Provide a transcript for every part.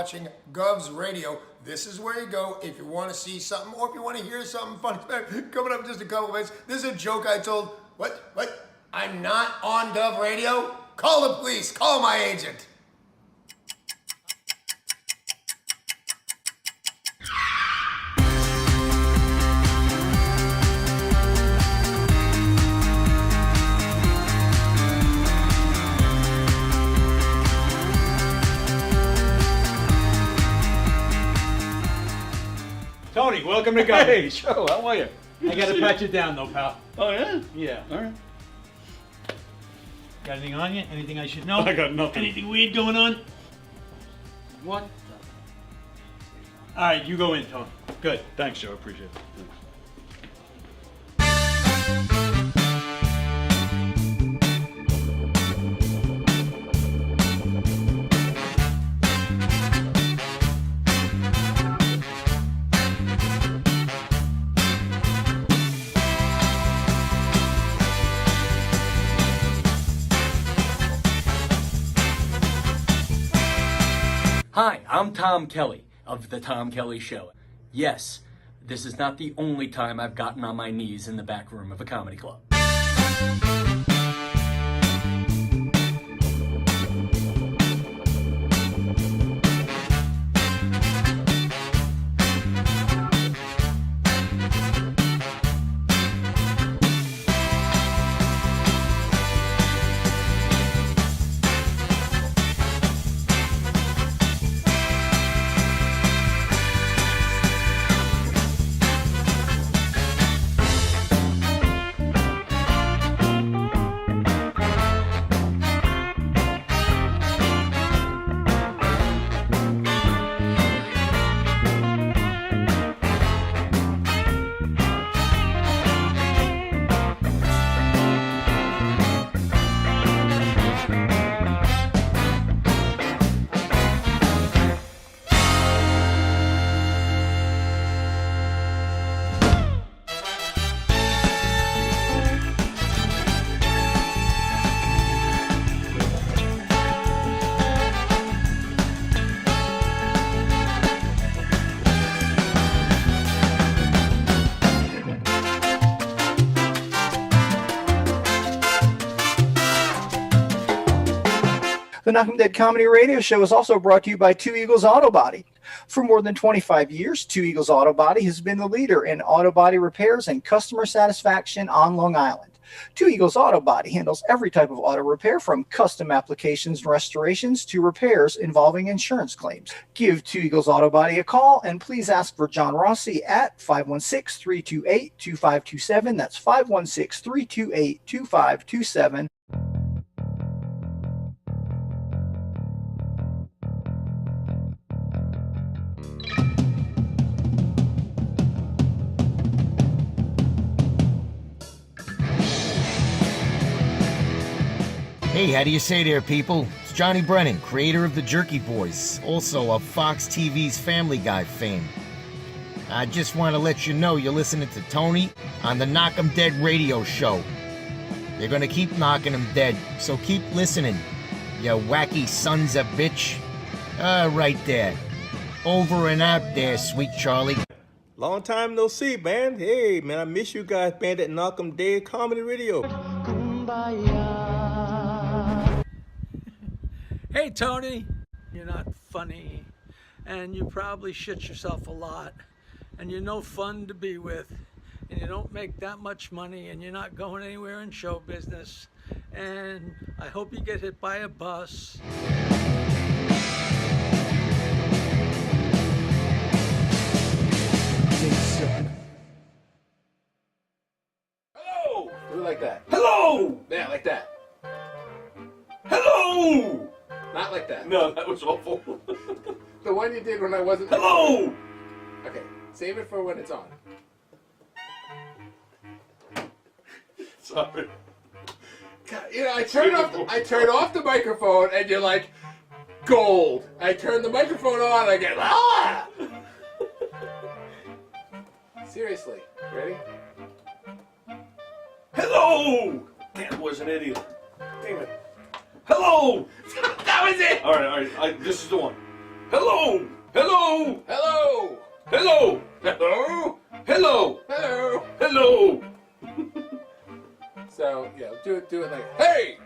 watching Gov's Radio. This is where you go if you want to see something or if you want to hear something funny. Coming up in just a couple of minutes. This is a joke I told. What? I'm not on Gov Radio? Call the police. Call my agent. Tony, welcome to Go. Hey, Joe, how are you? I gotta pat you down though, pal. Oh, yeah? Yeah. All right. Got anything on you? Anything I should know? I got nothing. Anything weird going on? What? All right, you go in, Tony. Good. Thanks, Joe. Appreciate it. Thanks. Hi, I'm Tom Kelly of The Tom Kelly Show. Yes, this is not the only time I've gotten on my knees in the back room of a comedy club. The Knockem Dead Comedy Radio Show is also brought to you by Two Eagles Auto Body. For more than 25 years, Two Eagles Auto Body has been the leader in auto body repairs and customer satisfaction on Long Island. Two Eagles Auto Body handles every type of auto repair from custom applications and restorations to repairs involving insurance claims. Give Two Eagles Auto Body a call and please ask for John Rossi at 516-328-2527. That's 516-328-2527. Hey, how do you say there, people? It's Johnny Brennan, creator of the Jerky Boys, also of Fox TV's Family Guy fame. I just want to let you know you're listening to Tony on the Knockem Dead Radio Show. They're gonna keep knocking them dead, so keep listening, you wacky sons of bitch. Right there. Over and out there, sweet Charlie. Long time no see, man. Hey, man, I miss you guys, man, at Knockem Dead Comedy Radio. Hey, Tony, you're not funny, and you probably shit yourself a lot, and you're no fun to be with, and you don't make that much money, and you're not going anywhere in show business, and I hope you get hit by a bus. Hello! Do it like that. Hello! Yeah, like that. Hello! Not like that. No, that was awful. The one you did when I wasn't. Hello! Okay, save it for when it's on. Sorry. God, you know, I turn off the microphone, and you're like, gold. I turn the microphone on, I get ah. Seriously, ready? Hello! That was an idiot. Damn it. Hello! That was it! Alright, this is the one. Hello! Hello! Hello! Hello! Hello! Hello! Hello! Hello! So, yeah, do it like, hey!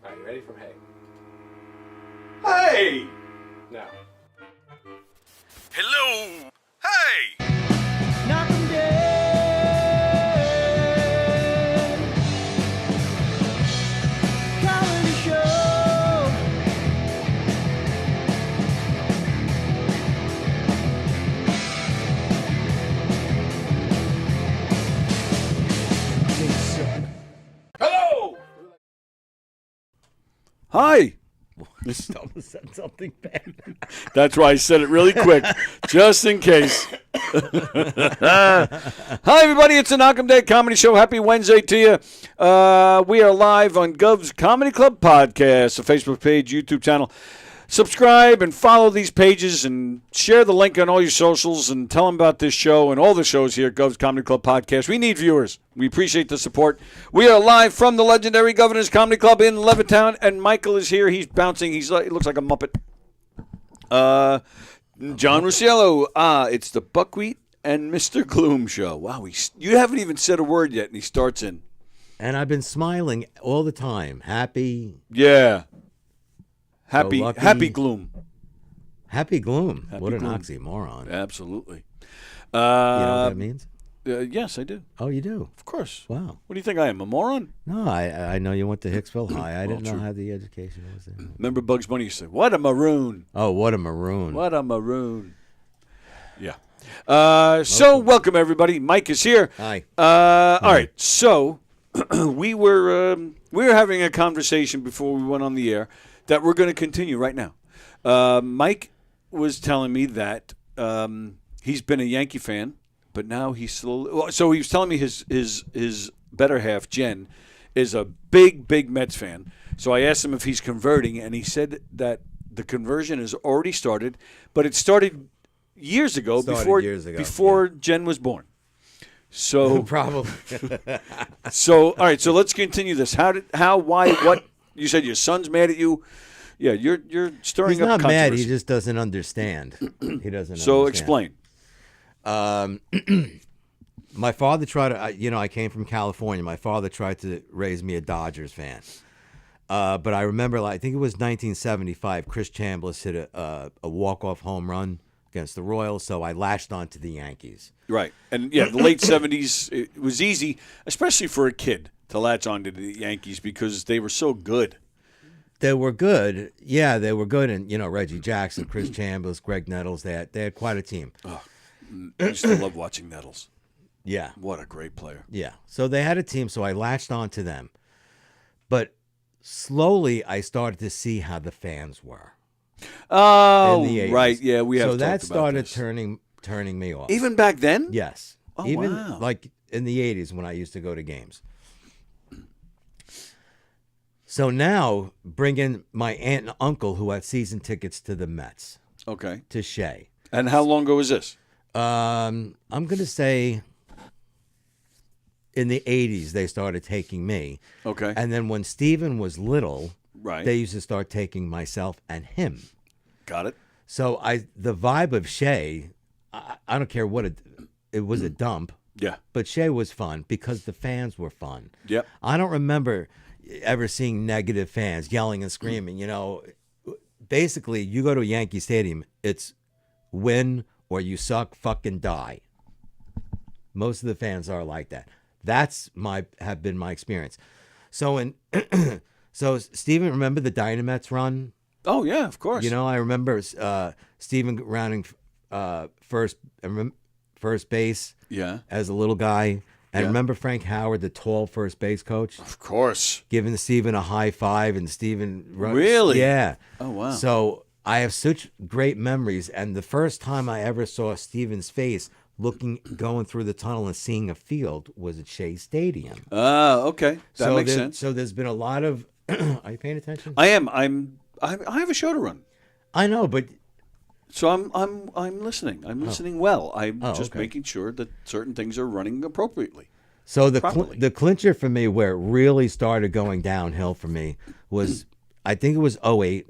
Alright, you ready for hey? Hey! Now. Hello! Hey! Knockem dead. Comedy show. Hello! Hi. Someone said something bad. That's why I said it really quick, just in case. Hi, everybody. It's the Knockem Day Comedy Show. Happy Wednesday to you. We are live on Gov's Comedy Club Podcast, a Facebook page, YouTube channel. Subscribe and follow these pages and share the link on all your socials and tell them about this show and all the shows here at Gov's Comedy Club Podcast. We need viewers. We appreciate the support. We are live from the legendary Governor's Comedy Club in Levittown, and Michael is here. He's bouncing. He looks like a Muppet. John Rusciello. It's the Buckwheat and Mr. Gloom show. Wow, you haven't even said a word yet, and he starts in. And I've been smiling all the time. Happy. Yeah. Lucky. Happy gloom. Happy gloom. Happy what an gloom. oxymoron. Absolutely. You know what that means? Yes, I do. Oh, you do? Of course. Wow. What do you think I am, a moron? No, I know you went to Hicksville High. I didn't know true. how the education was there. Remember Bugs Bunny used to say, what a maroon. Oh, what a maroon. What a maroon. Yeah. So welcome, everybody. Mike is here. Hi. All right. So we were having a conversation before we went on the air that we're going to continue right now. Mike was telling me that he's been a Yankee fan, but now he's slowly. Well, so he was telling me his better half, Jen, is a big Mets fan. So I asked him if he's converting, and he said that the conversion has already started, but it started years ago, before Jen was born. So Probably. So all right, so let's continue this. Why, what? You said your son's mad at you. Yeah, you're stirring He's up not mad. controversy. He just doesn't understand. He doesn't So understand. explain. My father tried to, I came from California. My father tried to raise me a Dodgers fan. But I remember, I think it was 1975, Chris Chambliss hit a walk-off home run against the Royals, so I latched on to the Yankees. Right. And, yeah, the late 70s, it was easy, especially for a kid, to latch on to the Yankees because they were so good. They were good. Yeah, they were good. And, Reggie Jackson, Chris Chambliss, Greg Nettles, they had quite a team. Oh, I used to love watching Nettles. Yeah. What a great player. Yeah. So they had a team, so I latched on to them. But slowly I started to see how the fans were. Oh, in the 80s. right. Yeah, we have So that talked about started this. turning me off. Even back then? Yes. Oh, Even wow. like in the 80s when I used to go to games. So now bring in my aunt and uncle who had season tickets to the Mets, Okay. to Shea. And how long ago was this? I'm going to say in the 80s they started taking me. Okay. And then when Steven was little, Right. they used to start taking myself and him. Got it. So the vibe of Shea, I don't care what it was a dump. Yeah. But Shea was fun because the fans were fun. Yep. I don't remember ever seeing negative fans yelling and screaming. Basically, you go to a Yankee Stadium, it's win or you suck, fucking die. Most of the fans are like that. That's have been my experience. So so Steven, remember the Dynamets run? Oh yeah, of course. I remember Steven rounding first base. Yeah. As a little guy. And Yeah. remember Frank Howard, the tall first base coach? Of course. Giving Steven a high five and Steven... Really? Yeah. Oh, wow. So I have such great memories. And the first time I ever saw Steven's face going through the tunnel and seeing a field was at Shea Stadium. Okay. That makes sense. So there's been a lot of... Are you paying attention? I am. I have a show to run. I know, but... So I'm listening. I'm listening well. I'm just okay. making sure that certain things are running appropriately. So properly. the clincher for me, where it really started going downhill for me, was I think it was 08.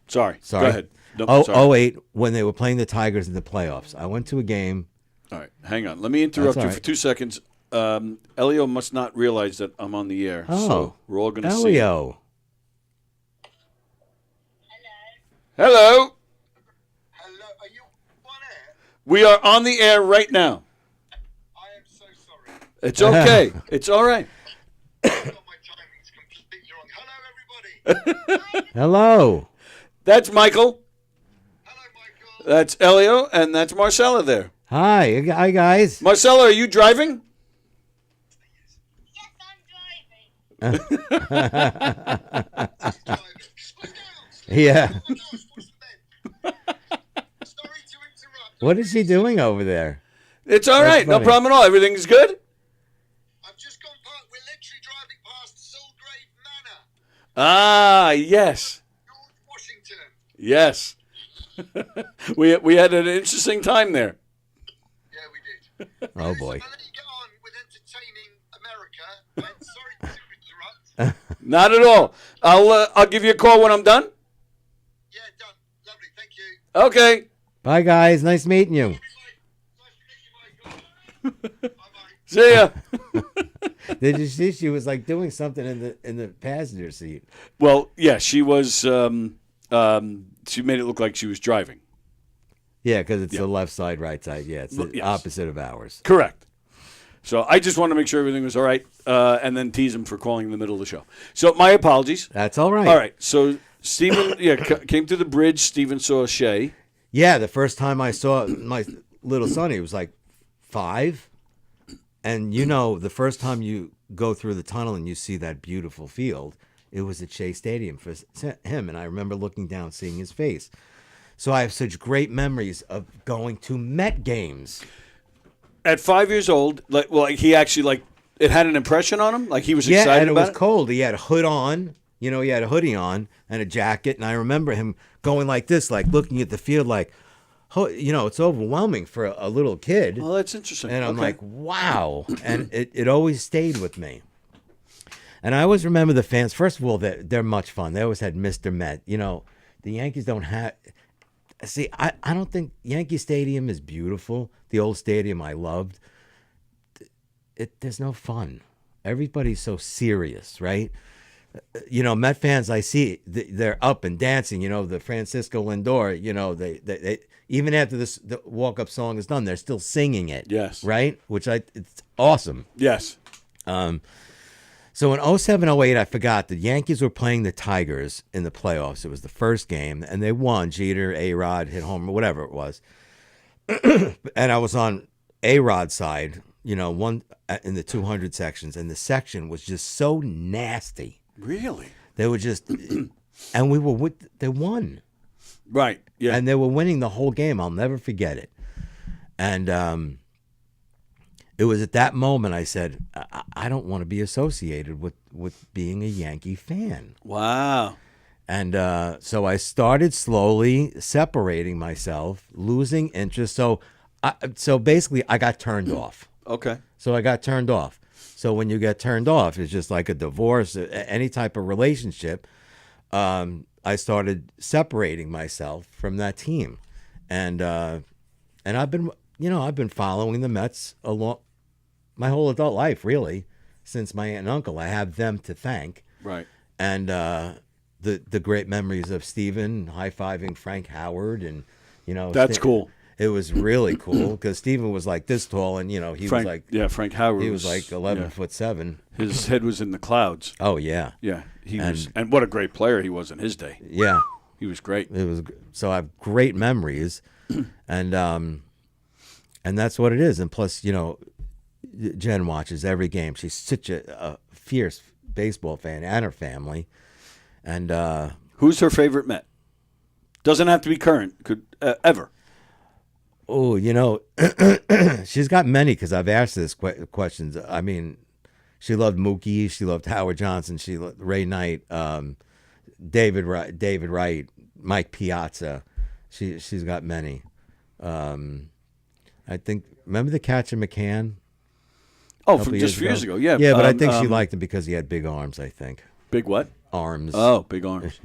Sorry. Sorry. Go ahead. No, Oh, sorry. 08, when they were playing the Tigers in the playoffs. I went to a game. All right, hang on. Let me interrupt That's you all for right. 2 seconds. Elio must not realize that I'm on the air, Oh, so we're all going to see. Elio. Hello. Hello, are you on air? We are on the air right now. I am so sorry. It's okay. It's all right. My timing's completely wrong. Hello, everybody. Hello. That's Michael. Hello, Michael. That's Elio, and that's Marcella there. Hi, guys. Marcella, are you driving? Yes, I'm driving. Yeah. Oh my gosh, what's the bed? Sorry to interrupt. What is he doing over there? It's all That's right. No funny. problem at all. Everything's good? I've just gone past. We're literally driving past Sulgrave Manor, Ah, yes. George Washington. Yes. we had an interesting time there. Yeah, we did. Oh, boy. I'll let you get on with entertaining America. And sorry to interrupt. Not at all. I'll give you a call when I'm done. Yeah, done. Lovely. Thank you. Okay. Bye, guys. Nice meeting you. See ya. Did you see she was like doing something in the passenger seat? Well, yeah, she was. She made it look like she was driving. Yeah, because it's the left side, right side. Yeah, it's the Yes. opposite of ours. Correct. So I just wanted to make sure everything was all right, and then tease him for calling in the middle of the show. So my apologies. That's all right. All right. So Stephen, came to the bridge. Stephen saw Shay. Yeah, the first time I saw my little son, he was like 5. And you know, the first time you go through the tunnel and you see that beautiful field, it was at Shea Stadium for him. And I remember looking down, seeing his face. So I have such great memories of going to Met games. At 5 years old, he actually it had an impression on him. Like he was Yeah, excited and it about was cold. He had a hood on. You know, he had a hoodie on and a jacket. And I remember him going like this, like looking at the field like, oh, you know, it's overwhelming for a little kid. Well, that's interesting. And I'm Okay. like, wow. And it always stayed with me. And I always remember the fans. First of all, they're much fun. They always had Mr. Met. You know, the Yankees don't have... See, I don't think Yankee Stadium is beautiful. The old stadium I loved. There's no fun. Everybody's so serious, right? You know, Met fans, I see they're up and dancing. You know, the Francisco Lindor. You know, they even after the walk-up song is done, they're still singing it. Yes. Right? Which it's awesome. Yes. So in 07, 08, I forgot the Yankees were playing the Tigers in the playoffs. It was the first game, and they won. Jeter, A-Rod hit home, or whatever it was. And I was on A-Rod's side, you know, one in the 200 sections, and the section was just so nasty. Really? They were just, and they won. Right. Yeah. And they were winning the whole game. I'll never forget it. And it was at that moment I said, I don't want to be associated with being a Yankee fan. Wow. And so I started slowly separating myself, losing interest. So basically I got turned off. Okay. So I got turned off. So when you get turned off, it's just like a divorce, any type of relationship. I started separating myself from that team. And I've been following the Mets along my whole adult life, really, since my aunt and uncle. I have them to thank. Right. And the great memories of Steven high-fiving Frank Howard, and you know, That's cool. It was really cool because Steven was like this tall, and you know, he was like Frank Howard. he was like 11'7". His head was in the clouds. Oh yeah. Yeah, and what a great player he was in his day. Yeah, he was great. It was so I have great memories, and that's what it is. And plus, you know, Jen watches every game. She's such a fierce baseball fan, and her family. And who's her favorite Met? Doesn't have to be current. Could ever. Oh, you know, she's got many because I've asked this questions. I mean, she loved Mookie. She loved Howard Johnson. She loved Ray Knight, David Wright, Mike Piazza. She's got many. I think, remember the catcher McCann? Oh, from just a few years ago, yeah. Yeah, but I think she liked him because he had big arms, I think. Big what? Arms. Oh, big arms.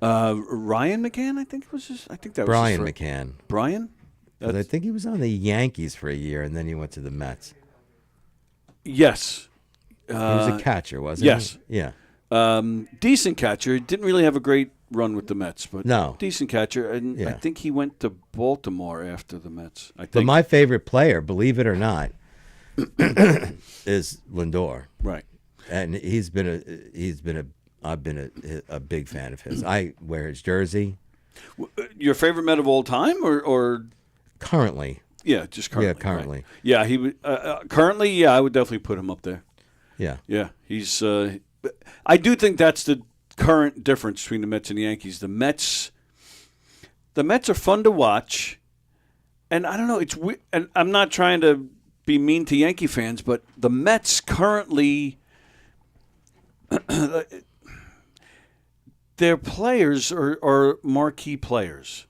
Ryan McCann, I think was his. I think that Brian was his McCann. Brian. 'Cause I think he was on the Yankees for a year, and then he went to the Mets. Yes. He was a catcher, wasn't yes. he? Yeah. Decent catcher. Didn't really have a great run with the Mets, but no. Decent catcher. And Yeah. I think he went to Baltimore after the Mets. I think. But my favorite player, believe it or not, is Lindor. Right. And I've been a big fan of his. I wear his jersey. Your favorite Met of all time, or currently? Yeah, just currently. Yeah, currently. Right. Yeah, he would. Currently, yeah, I would definitely put him up there. Yeah. Yeah, he's. I do think that's the current difference between the Mets and the Yankees. The Mets are fun to watch, and I don't know. It's and I'm not trying to be mean to Yankee fans, but the Mets currently. Their players are marquee players.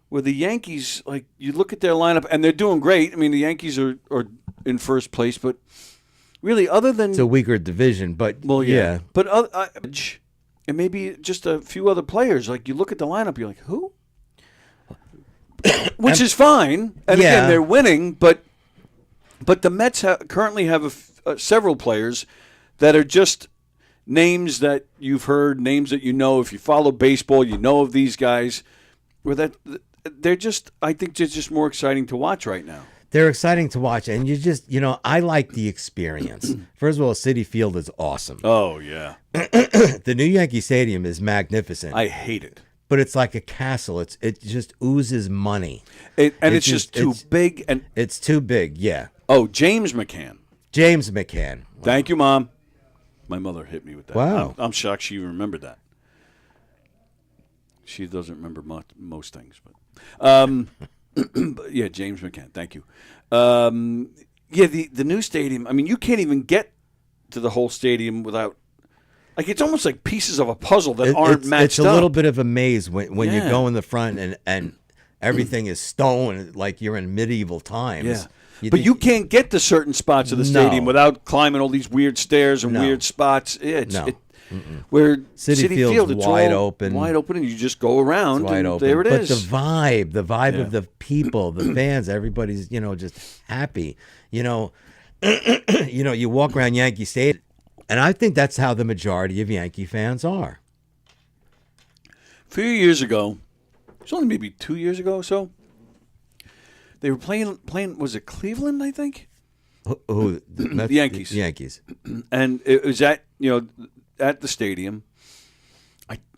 Where the Yankees, like, you look at their lineup, and they're doing great. I mean, the Yankees are in first place, but really, other than... It's a weaker division, but yeah. But and maybe just a few other players. Like, you look at the lineup, you're like, who? Which is fine. And again, they're winning, but the Mets currently have several players that are just... names that you've heard, names that you know. If you follow baseball, you know of these guys. Where they're just, I think, they're just more exciting to watch right now. They're exciting to watch, and I like the experience. First of all, Citi Field is awesome. Oh yeah, the new Yankee Stadium is magnificent. I hate it, but it's like a castle. It just oozes money, it's just too big, and it's too big. Yeah. Oh, James McCann. Wow. Thank you, Mom. My mother hit me with that. Wow. I'm shocked she remembered that. She doesn't remember most things, but but yeah, James McCann. Thank you. Yeah, the new stadium. I mean, you can't even get to the whole stadium without. Like, it's almost like pieces of a puzzle that aren't matched up. It's a little bit of a maze when you go in the front and everything is stone, like you're in medieval times. Yeah. But you can't get to certain spots of the stadium without climbing all these weird stairs and weird spots. Where Citi Field's it's wide all open. Wide open, and you just go around, It's wide and open. there it but is. the vibe of the people, the fans, everybody's, just happy. You walk around Yankee Stadium, and I think that's how the majority of Yankee fans are. A few years ago, it's only maybe 2 years ago or so, they were playing. Was it Cleveland? I think. Who? The Yankees. The Yankees. And it was at the stadium.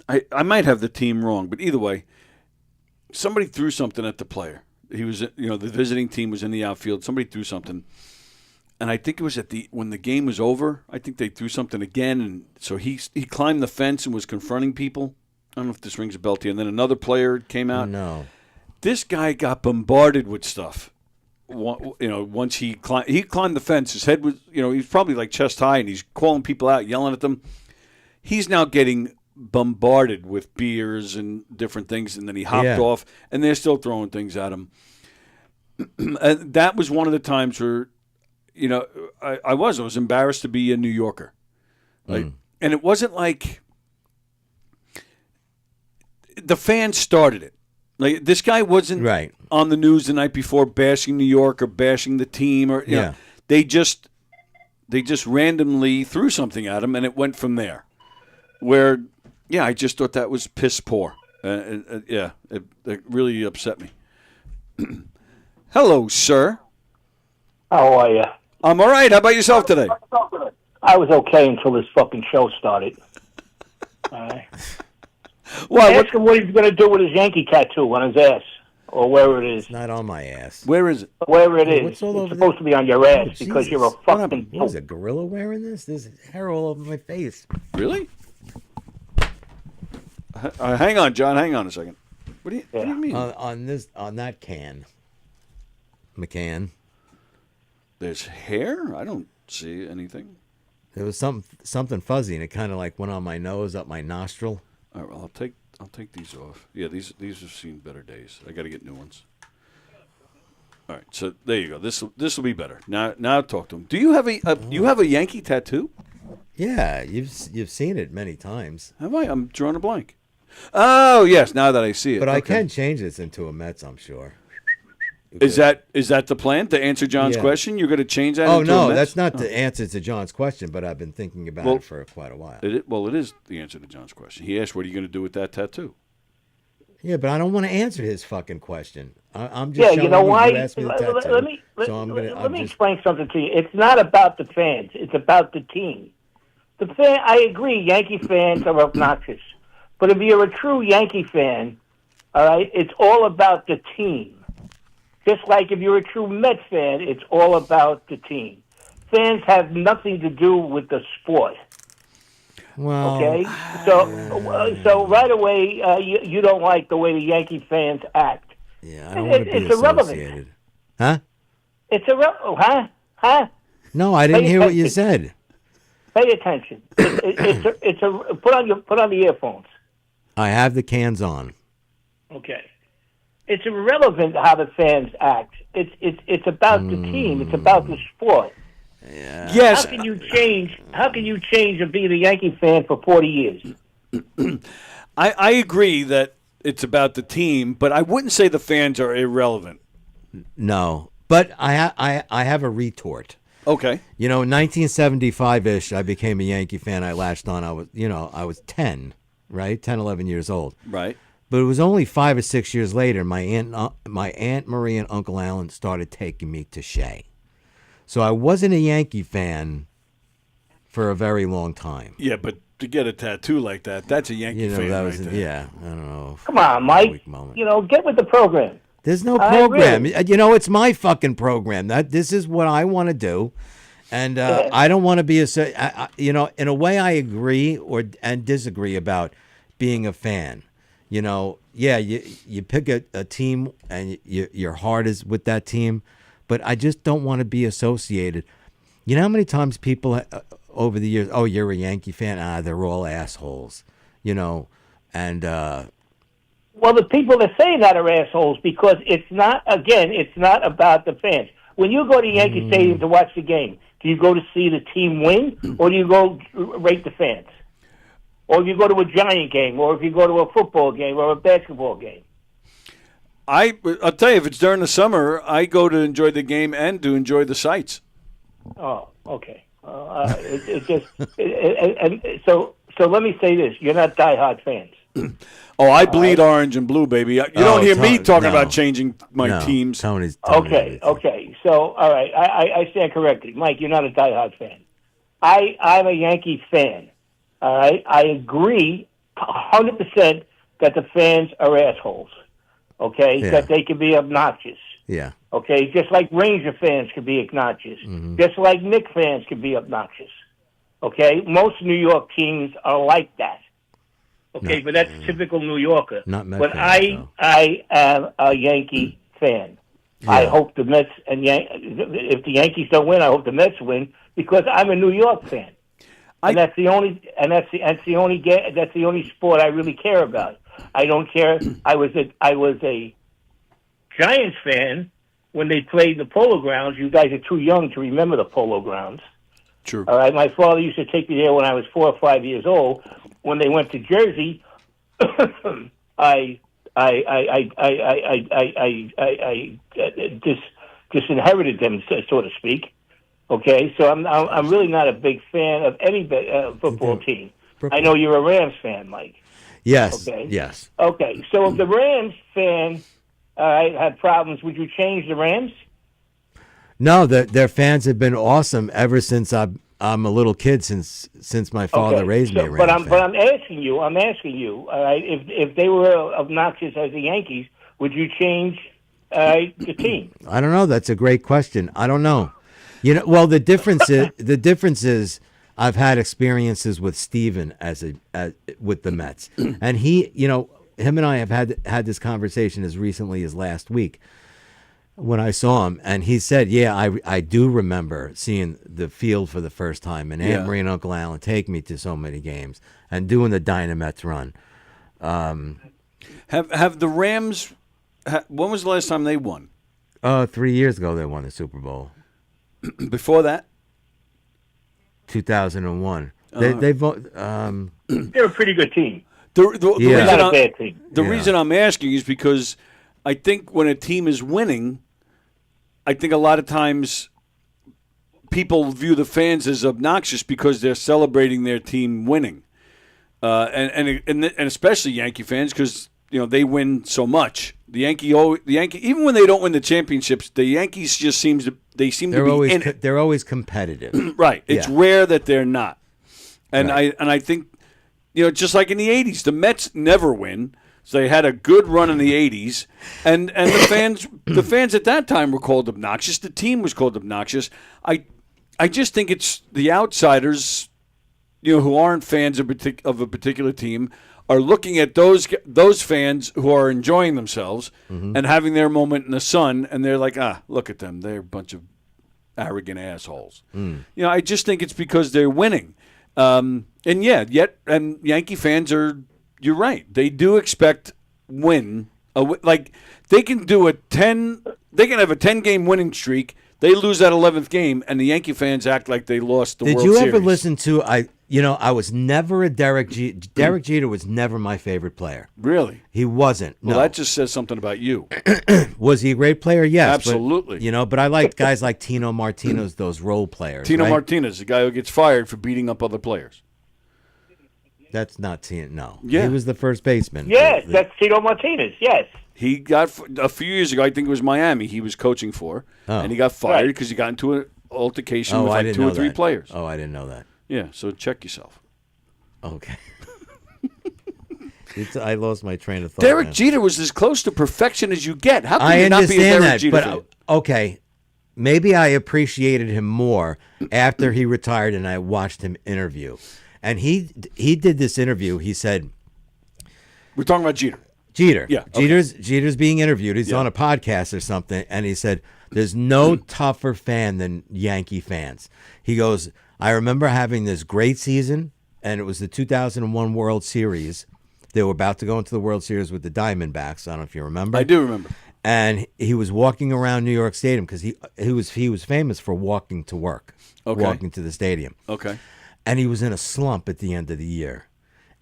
I might have the team wrong, but either way, somebody threw something at the player. He was, the visiting team was in the outfield. Somebody threw something, and I think it was when the game was over. I think they threw something again, and so he climbed the fence and was confronting people. I don't know if this rings a bell to you. And then another player came out. No. This guy got bombarded with stuff. Once he climbed the fence, his head was, he was probably like chest high, and he's calling people out, yelling at them. He's now getting bombarded with beers and different things, and then he hopped off, and they're still throwing things at him. And that was one of the times where, I was embarrassed to be a New Yorker. And it wasn't like the fans started it. Like, this guy wasn't on the news the night before bashing New York or bashing the team, or they just randomly threw something at him, and it went from there. Where, I just thought that was piss poor. It really upset me. Hello, sir. How are you? I'm all right. How about yourself today? I was okay until this fucking show started. All right. Ask him what he's going to do with his Yankee tattoo on his ass, or wherever it is. It's not on my ass. Where is it? Wherever it is. What's all It's over supposed to be on your ass because you're a fucking... What is a gorilla wearing this? There's hair all over my face. Really? Hang on, John. Hang on a second. What do you mean? On that can. McCann. There's hair? I don't see anything. There was something fuzzy, and it kind of like went on my nose, up my nostril. All right, well, I'll take these off. Yeah, these have seen better days. I got to get new ones. All right, so there you go. This will be better. Now talk to him. Do you have a Yankee tattoo? Yeah, you've seen it many times. Have I? I'm drawing a blank. Oh yes, now that I see it. But I Okay. can change this into a Mets, I'm sure. Is that the plan to answer John's Yeah. question? You're going to change that? Oh into no, a Mets? that's not the answer to John's question, but I've been thinking about it for quite a while. It is the answer to John's question. He asked, "What are you going to do with that tattoo?" Yeah, but I don't want to answer his fucking question. I'm just Yeah, showing you know why? you asked me the tattoo. Let me explain something to you. It's not about the fans. It's about the team. I agree, Yankee fans are obnoxious. But if you're a true Yankee fan, all right, it's all about the team. Just like if you're a true Mets fan, it's all about the team. Fans have nothing to do with the sport. Well, okay, so right away, you don't like the way the Yankee fans act. Yeah, I don't want to be It's irrelevant. associated. Huh? It's irrelevant. Huh? No, I didn't Pay hear what you attention. said. Pay attention. Put on the earphones. I have the cans on. Okay. It's irrelevant how the fans act. It's about the team. It's about the sport. Yeah. Yes. How can you change and be the Yankee fan for 40 years? I agree that it's about the team, but I wouldn't say the fans are irrelevant. No, but I have a retort. Okay. You know, 1975-ish, I became a Yankee fan. I latched on. I was 10, right? 10, 11 years old. Right. But it was only 5 or 6 years later, my Aunt Marie and Uncle Alan started taking me to Shea. So I wasn't a Yankee fan for a very long time. Yeah, but to get a tattoo like that's a Yankee fan that right was, there. yeah, I don't know. Come on, Mike. Get with the program. There's no I program. agree. You know, it's my fucking program. This is what I want to do, and I don't want to be you know, in a way, I agree and disagree about being a fan. You know, yeah, you pick a team and your heart is with that team, but I just don't want to be associated. You know how many times people over the years, oh, you're a Yankee fan? They're all assholes. You know, and Well, the people that say that are assholes because it's not about the fans. When you go to Yankee Stadium to watch the game, do you go to see the team win or do you go rate the fans? Or if you go to a Giant game, or if you go to a football game or a basketball game. I'll tell you, if it's during the summer, I go to enjoy the game and to enjoy the sights. Oh, okay. So let me say this: you're not diehard fans. Oh, I bleed orange and blue, baby. You don't hear me talking about changing my teams. Tony's Okay. So, all right, I stand corrected. Mike, you're not a diehard fan. I'm a Yankee fan. All right? I agree 100% that the fans are assholes. Okay? Yeah. That they can be obnoxious. yeah. Okay? Just like Ranger fans can be obnoxious. Mm-hmm. Just like Knicks fans can be obnoxious. Okay? Most New York teams are like that. Okay? But that's typical New Yorker. Not Met But fans, I am a Yankee fan. Yeah. I hope the Mets if the Yankees don't win, I hope the Mets win because I'm a New York fan. And that's the only sport I really care about. I don't care. I was a Giants fan when they played the Polo Grounds. You guys are too young to remember the Polo Grounds. True. All right, my father used to take me there when I was 4 or 5 years old. When they went to Jersey, I disinherited them, so to speak. Okay, so I'm really not a big fan of any football team. I know you're a Rams fan, Mike. Yes. Okay. Yes. Okay, so if the Rams fan had problems, would you change the Rams? No, their fans have been awesome ever since I'm a little kid. Since my father raised me a Rams fan. But I'm asking you. All right, if they were obnoxious as the Yankees, would you change the team? I don't know. That's a great question. I don't know. You know, well, the difference is I've had experiences with Steven with the Mets, and him and I have had this conversation as recently as last week when I saw him, and he said, "Yeah, I do remember seeing the field for the first time, and Aunt Marie and Uncle Alan take me to so many games, and doing the Dynamets run." Have the Rams? When was the last time they won? 3 years ago, they won the Super Bowl. Before that? 2001. They vote. They're a pretty good team. Not a bad team. The reason I'm asking is because I think when a team is winning, I think a lot of times people view the fans as obnoxious because they're celebrating their team winning, and especially Yankee fans because they win so much. The Yankee, even when they don't win the championships, the Yankees just seem to be in it. They're always competitive. Right. It's rare that they're not. And I think just like in the 80s, the Mets never win. So they had a good run in the 80s, and the fans at that time were called obnoxious. The team was called obnoxious. I just think it's the outsiders, who aren't fans of a particular team, are looking at those fans who are enjoying themselves and having their moment in the sun, and they're like, look at them, they're a bunch of arrogant assholes. I just think it's because they're winning, and Yankee fans are. You're right. They do expect win. Like they can do They can have a 10-game winning streak. They lose that 11th game, and the Yankee fans act like they lost the World Series. Did you ever listen to I was never a Derek Jeter. Derek Jeter was never my favorite player. Really? He wasn't. Well, no. that just says something about you. Was he a great player? Yes. Absolutely. But, but I liked guys like Tino Martinez, those role players. Tino right? Martinez, the guy who gets fired for beating up other players. That's not Tino. No. Yeah. He was the first baseman. Yes, that's Tito Martinez. Yes. He got a few years ago. I think it was Miami. He was coaching for, and he got fired because he got into an altercation with like 2 or 3 players. Oh, I didn't know that. Yeah. So check yourself. Okay. I lost my train of thought. Derek Jeter was as close to perfection as you get. How can I you not be a understand Derek that, Jeter but fan? okay, maybe I appreciated him more after he retired and I watched him interview. And he did this interview. He said, "We're talking about Jeter." Jeter. Yeah. Okay. Jeter's being interviewed. He's on a podcast or something, and he said, "There's no tougher fan than Yankee fans." He goes, "I remember having this great season, and it was the 2001 World Series. They were about to go into the World Series with the Diamondbacks. I don't know if you remember. I do remember. And he was walking around New York Stadium because he was famous for walking to work, walking to the stadium. Okay. And he was in a slump at the end of the year.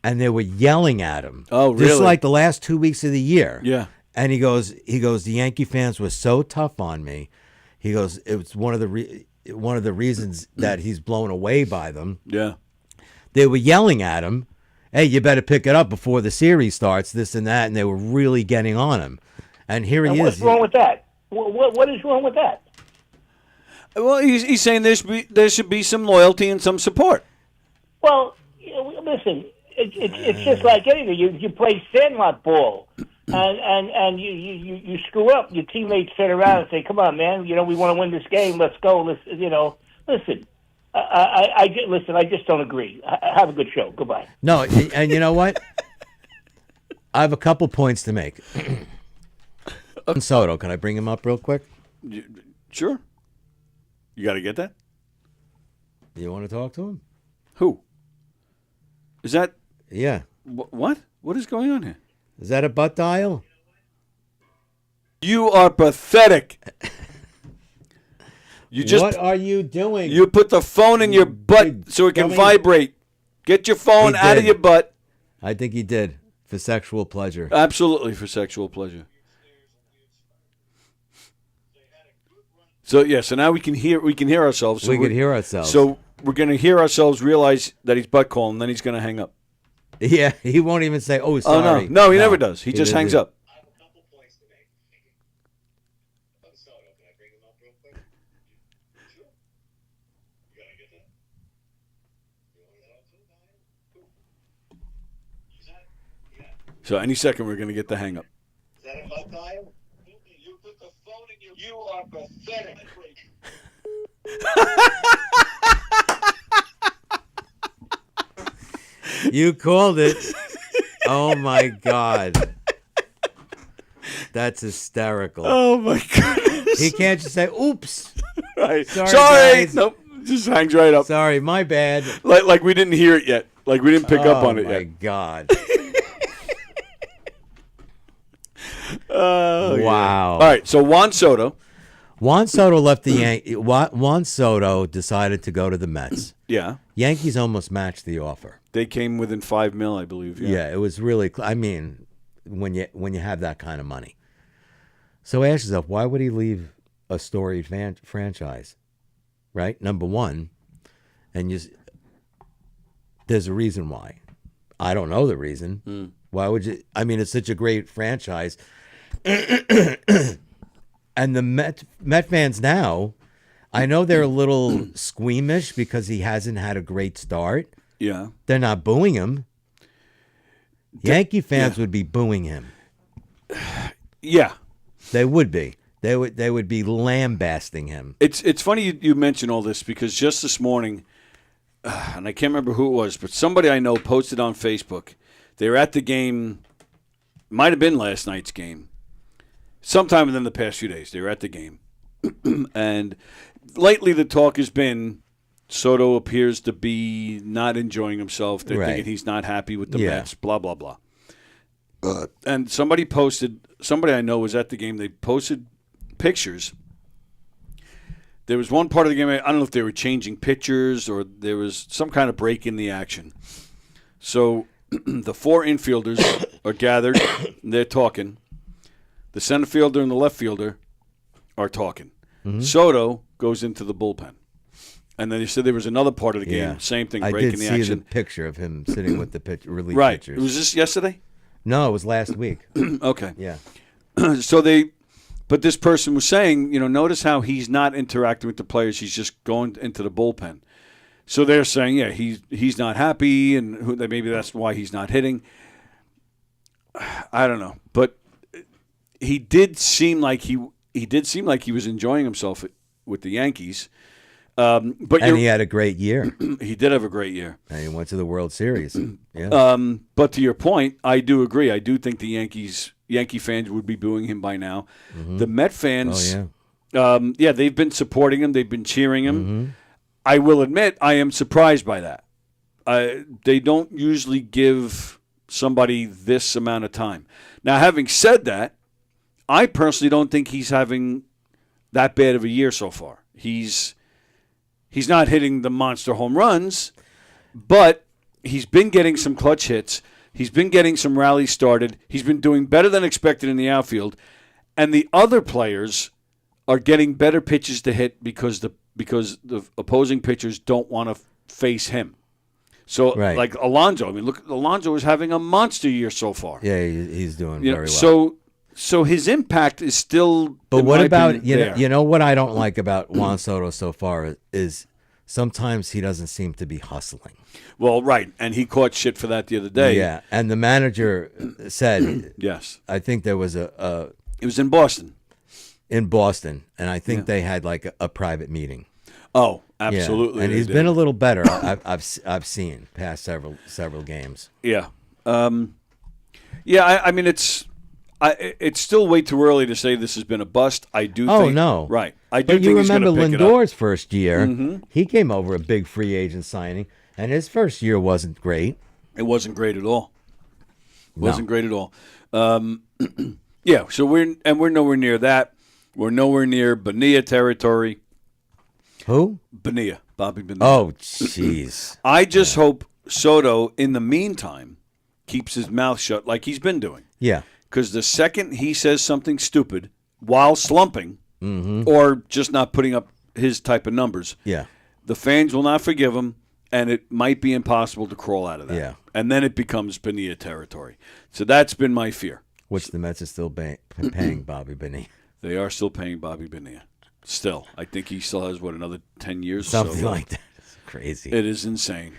And they were yelling at him. Oh, really? Just like the last 2 weeks of the year. Yeah. And he goes, the Yankee fans were so tough on me. He goes, it was one of the reasons that he's blown away by them. Yeah. They were yelling at him, hey, you better pick it up before the series starts, this and that. And they were really getting on him. And here he is. What's wrong with that? What is wrong with that? Well, he's saying there should be some loyalty and some support. Well, listen, it's just like anything. You play sandlot ball, and you screw up. Your teammates turn around and say, "Come on, man, we want to win this game. Let's go." Listen. I just don't agree. Have a good show. Goodbye. No, and you know what? I have a couple points to make. Soto, can I bring him up real quick? Sure. You got to get that? You want to talk to him? Who? Is that? Yeah. What? What is going on here? Is that a butt dial? You are pathetic. What are you doing? You put the phone in your butt so it can vibrate. Get your phone out of your butt. I think he did for sexual pleasure. Absolutely for sexual pleasure. So so now we can hear ourselves. So we can hear ourselves. So we're going to hear ourselves realize that he's butt calling, and then he's going to hang up. Yeah, he won't even say, "Oh, sorry." Oh no, he never does. He just hangs up. So any second we're going to get the hang up. Is that a butt dial? You put the phone in your... You are pathetic. You called it. Oh my God. That's hysterical. Oh my goodness. He can't just say, "Oops." Right. Sorry. Guys. Nope. Just hangs right up. Sorry, my bad. Like we didn't hear it yet. Like we didn't pick up on it yet. Oh my God. Wow. Yeah. All right. So Juan Soto. Juan Soto left the Juan Soto decided to go to the Mets. Yeah. Yankees almost matched the offer. They came within $5 million, I believe. Yeah, it was really. I mean, when you have that kind of money. So ask yourself, why would he leave a storied franchise? Right, number one, and there's a reason why. I don't know the reason. Why would you? I mean, it's such a great franchise. And the Met fans now, I know they're a little squeamish because he hasn't had a great start. Yeah. They're not booing him. Yankee fans would be booing him. Yeah. They would be. They would be lambasting him. It's funny you mention all this because just this morning, and I can't remember who it was, but somebody I know posted on Facebook. They were at the game, might have been last night's game. Sometime within the past few days, they were at the game. And lately the talk has been Soto appears to be not enjoying himself. They're thinking he's not happy with the Mets, blah, blah, blah. And somebody I know was at the game, they posted pictures. There was one part of the game, I don't know if they were changing pitchers or there was some kind of break in the action. So the four infielders are gathered, and they're talking. The center fielder and the left fielder are talking. Mm-hmm. Soto goes into the bullpen. And then he said there was another part of the game, same thing, break in the action. I did see the picture of him sitting with the relief right. pitchers. Was this yesterday? No, it was last week. Okay. Yeah. But this person was saying, notice how he's not interacting with the players. He's just going into the bullpen. So they're saying, he's not happy, and maybe that's why he's not hitting. I don't know, but he did seem like he was enjoying himself with the Yankees. But he had a great year. He did have a great year. And he went to the World Series. Yeah. But to your point, I do agree. I do think the Yankee fans would be booing him by now. Mm-hmm. The Met fans, they've been supporting him. They've been cheering him. Mm-hmm. I will admit, I am surprised by that. They don't usually give somebody this amount of time. Now, having said that, I personally don't think he's having that bad of a year so far. He's not hitting the monster home runs, but he's been getting some clutch hits. He's been getting some rallies started. He's been doing better than expected in the outfield. And the other players are getting better pitches to hit because the opposing pitchers don't want to face him. So, like Alonso, look, Alonso is having a monster year so far. Yeah, he's doing very well. So his impact is still. But what about you know what I don't like about Juan Soto so far is sometimes he doesn't seem to be hustling. Well, right, and he caught shit for that the other day. Yeah, and the manager said, yes, I think there was it was in Boston. In Boston, and I think they had like a private meeting. Oh, absolutely, and he's been a little better. I've seen past several games. Yeah, I mean it's still way too early to say this has been a bust. I do. Oh think, no, right? I do. But you remember Lindor's first year? Mm-hmm. He came over a big free agent signing, and his first year wasn't great. It wasn't great at all. Wasn't great at all. Yeah, so we're nowhere near that. We're nowhere near Bonilla territory. Who? Bonilla, Bobby Bonilla. Oh, jeez. I just hope Soto, in the meantime, keeps his mouth shut like he's been doing. Yeah. Because the second he says something stupid while slumping or just not putting up his type of numbers, the fans will not forgive him, and it might be impossible to crawl out of that. Yeah. And then it becomes Bonilla territory. So that's been my fear. Which the Mets are still paying Bobby Bonilla. They are still paying Bobby Bonilla. Still. I think he still has, another 10 years Something or so. like that. It's crazy. It is insane.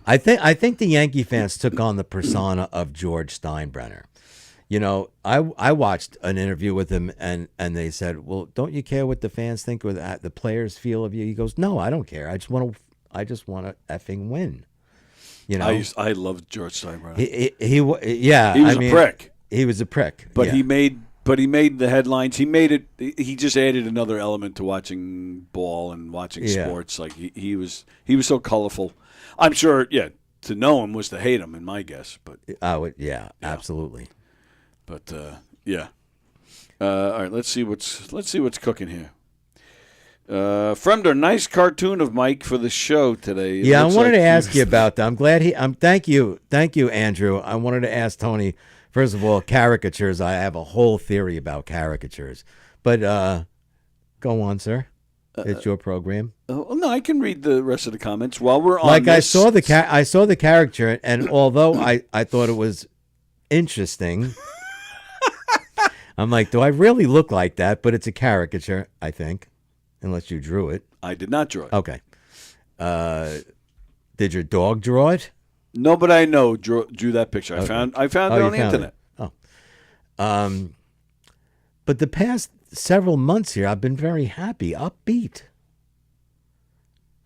I think the Yankee fans took on the persona of George Steinbrenner. You know, I watched an interview with him, and they said, "Well, don't you care what the fans think or the players feel of you?" He goes, "No, I don't care. I just want to effing win." You know, I loved George Steinbrenner. He was a prick. He was a prick, but he made the headlines. He made it. He just added another element to watching ball and watching sports. Like he was so colorful. I'm sure. Yeah, to know him was to hate him, in my guess. But absolutely. But all right. Let's see what's cooking here. Fremder, nice cartoon of Mike for the show today. It Yeah, I looks wanted like to ask he- you about that. I'm glad thank you, Andrew. I wanted to ask Tony. First of all, caricatures. I have a whole theory about caricatures, but go on, sir. It's your program. Oh, no, I can read the rest of the comments while we're on. Like this. I saw the caricature, and although I thought it was interesting, I'm like, do I really look like that? But it's a caricature, I think, unless you drew it. I did not draw it. Okay. Did your dog draw it? No, but I know drew that picture. Okay. I found it on the internet. It. Oh. But the past several months here, I've been very happy, upbeat.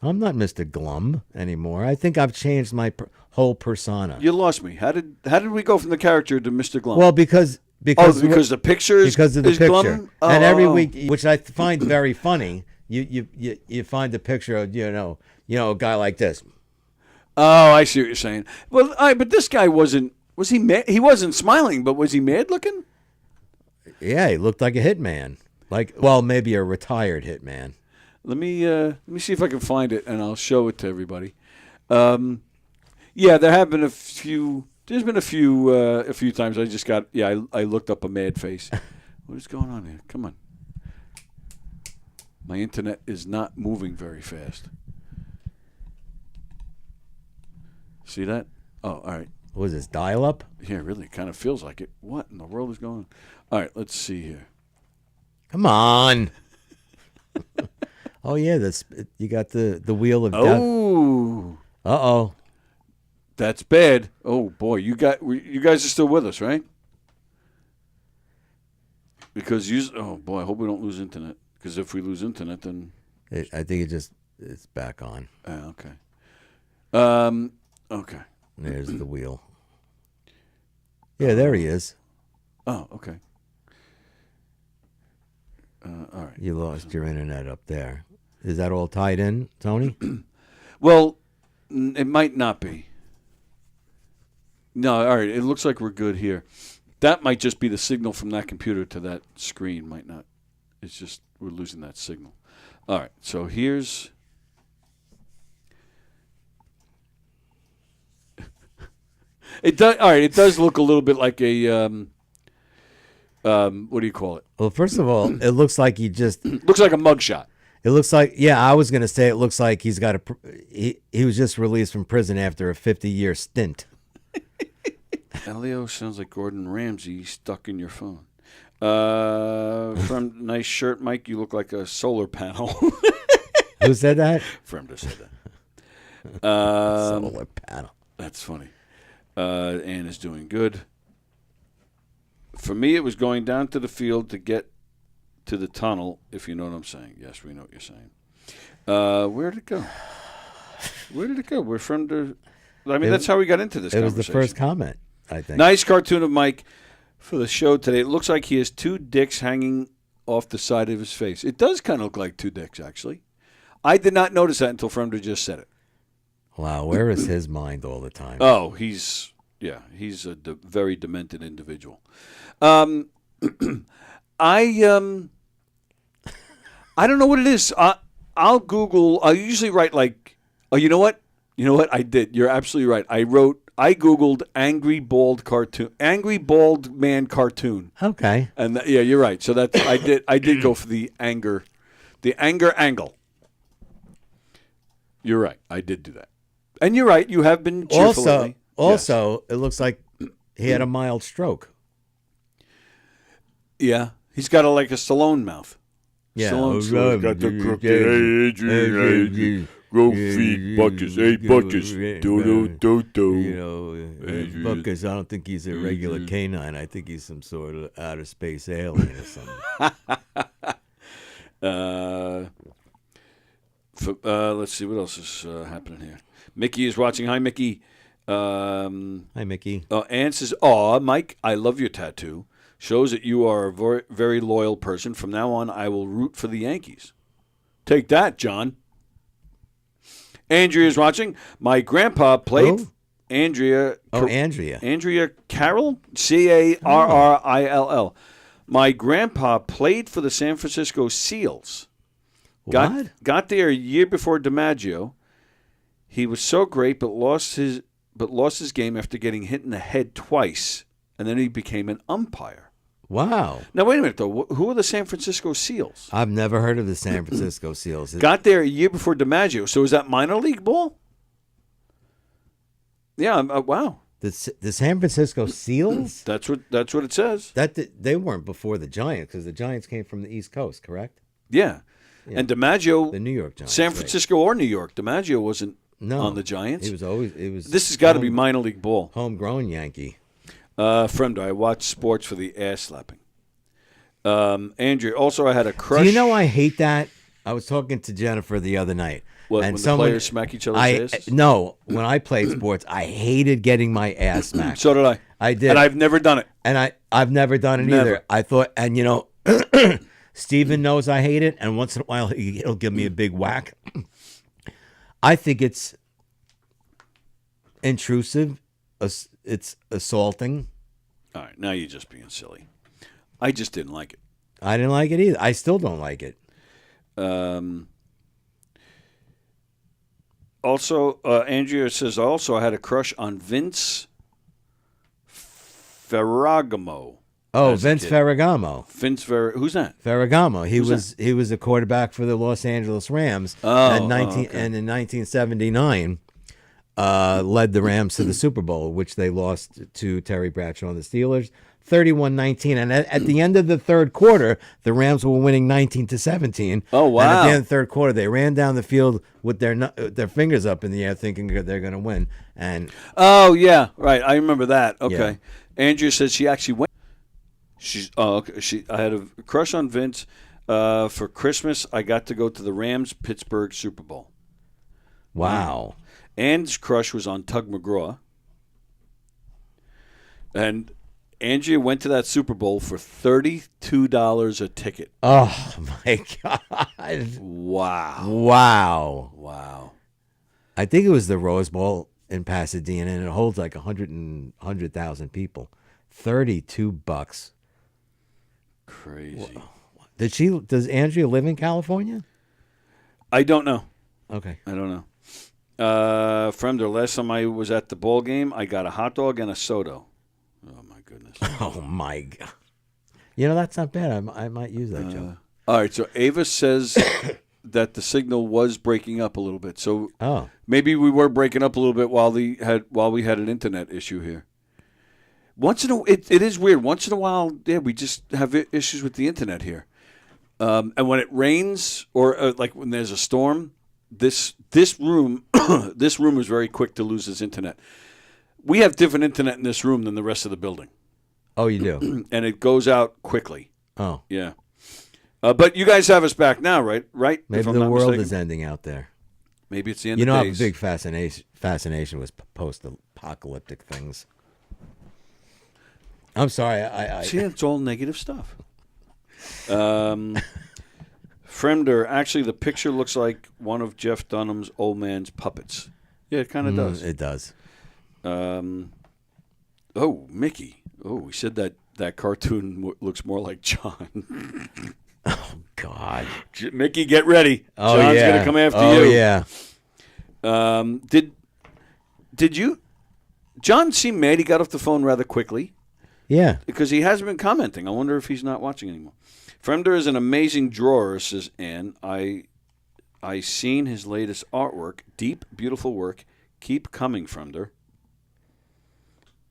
I'm not Mr. Glum anymore. I think I've changed my whole persona. You lost me. How did we go from the character to Mr. Glum? Well, because the picture is because of the is picture, Glum? and every Oh. week, which I find very funny, you find a picture of a guy like this. Oh, I see what you're saying. Well, but this guy was he mad? He wasn't smiling, but was he mad looking? Yeah, he looked like a hitman. Maybe a retired hitman. Let me see if I can find it, and I'll show it to everybody. Yeah, there have been a few. There's been a few times I just got. Yeah, I looked up a mad face. What is going on here? Come on. My internet is not moving very fast. See that? Oh, all right. What was this, dial-up? Yeah, really, kind of feels like it. What in the world is going on? All right, let's see here. Come on. Oh yeah, you got the wheel of death. Oh. Uh-oh. That's bad. Oh boy, you guys are still with us, right? Because oh boy, I hope we don't lose internet. Because if we lose internet, then I think it's back on. Okay. Okay. There's the wheel. Yeah, there he is. Oh, okay. All right. You lost your internet up there. Is that all tied in, Tony? Well, it might not be. No, all right. It looks like we're good here. That might just be the signal from that computer to that screen. Might not. It's just we're losing that signal. All right. So here's. It does. All right. It does look a little bit like a. What do you call it? Well, first of all, it looks like he just looks like a mugshot. It looks like, yeah, I was going to say it looks like he's got he was just released from prison after a 50-year stint. Elio sounds like Gordon Ramsay stuck in your phone. From nice shirt, Mike. You look like a solar panel. Who said that? Fremder said that. Solar panel. That's funny. Ann is doing good. For me, it was going down to the field to get to the tunnel, if you know what I'm saying. Yes, we know what you're saying. Where did it go? Where did it go? We're from the... I mean, that's how we got into this conversation. It was the first comment, I think. Nice cartoon of Mike for the show today. It looks like he has two dicks hanging off the side of his face. It does kind of look like two dicks, actually. I did not notice that until Fremder just said it. Wow, where is his mind all the time? Oh, he's a very demented individual. I don't know what it is. I'll Google. I usually write like, oh, you know what? You know what? I did. You're absolutely right. I Googled angry bald man cartoon. Okay. And yeah, you're right. So that's I did go for the anger angle. You're right. I did do that. And you're right. You have been cheerful lately. Also, It looks like he had a mild stroke. Yeah, he's got like a Stallone mouth. Yeah, Stallone's got the crooked go feed Buckus, hey Buckus, do. You know, Buckus. I don't think he's a regular canine. I think he's some sort of outer space alien or something. Let's see what else is happening here. Mickey is watching. Hi, Mickey. Hi, Mickey. Ann says, "Aw, Mike, I love your tattoo. Shows that you are a very, very loyal person. From now on, I will root for the Yankees." Take that, John. Andrea is watching. My grandpa played. Who? Andrea. Andrea. Andrea Carroll? Carrill. My grandpa played for the San Francisco Seals. Got there a year before DiMaggio. He was so great, but lost his game after getting hit in the head twice, and then he became an umpire. Wow. Now wait a minute though. Who are the San Francisco Seals? I've never heard of the San Francisco Seals. Got there a year before DiMaggio. So is that minor league ball? Yeah. Wow. The San Francisco Seals? That's what it says. They weren't before the Giants because the Giants came from the East Coast, correct? Yeah. And DiMaggio, the New York Giants, San Francisco or New York. DiMaggio wasn't on the Giants. He was always. This has got to be minor league ball. Homegrown Yankee. Fremdo, I watch sports for the ass slapping. Andrew, also I had a crush. Do you know I hate that? I was talking to Jennifer the other night. What, when the players smack each other's asses? No, when I played sports, I hated getting my ass smacked. So did I. I did. And I've never done it. And I've never done it either. I thought, and you know, Steven knows I hate it, and once in a while he'll give me a big whack. I think it's intrusive. It's assaulting. All right, now you're just being silly. I just didn't like it. I didn't like it either. I still don't like it. Also, Andrea says, I had a crush on Vince Ferragamo. Oh, Vince Ferragamo. Who's that? Ferragamo. He was a quarterback for the Los Angeles Rams. And in 1979, led the Rams to the Super Bowl, which they lost to Terry Bradshaw and the Steelers, 31-19. And at the end of the third quarter, the Rams were winning 19-17. Oh, wow. And at the end of the third quarter, they ran down the field with their fingers up in the air, thinking they're going to win. And oh, yeah, right. I remember that. Okay. Yeah. Andrea says she actually went. I had a crush on Vince. For Christmas, I got to go to the Rams-Pittsburgh Super Bowl. Wow. Ann's crush was on Tug McGraw. And Andrea went to that Super Bowl for $32 a ticket. Oh, my God. Wow. I think it was the Rose Bowl in Pasadena, and it holds like 100,000 people. $32. Crazy. Does Andrea live in California? I don't know. Okay. I don't know. Fremder, last time I was at the ball game, I got a hot dog and a soda. Oh, my goodness. Oh, my God. You know, that's not bad. I might use that joke. All right, so Ava says that the signal was breaking up a little bit. So maybe we were breaking up a little bit while we had an internet issue here. Once in a it is weird. Once in a while, we just have issues with the internet here. And when it rains or like when there's a storm, this room is very quick to lose its internet. We have different internet in this room than the rest of the building. Oh, you do? And it goes out quickly. Oh. Yeah. But you guys have us back now, right? Right? Maybe the world is ending out there. Maybe it's the end of days. You know, I have a big fascination with post-apocalyptic things. I'm sorry. I see, it's all negative stuff. Fremder, actually, the picture looks like one of Jeff Dunham's old man's puppets. Yeah, it kind of does. It does. Oh, Mickey. Oh, he said that cartoon looks more like John. Oh, God. Mickey, get ready. Oh, John's yeah. going to come after you. Oh, yeah. Did you... John seemed mad he got off the phone rather quickly. Yeah. Because he hasn't been commenting. I wonder if he's not watching anymore. Fremder is an amazing drawer, says Ann. I seen his latest artwork. Deep, beautiful work. Keep coming, Fremder.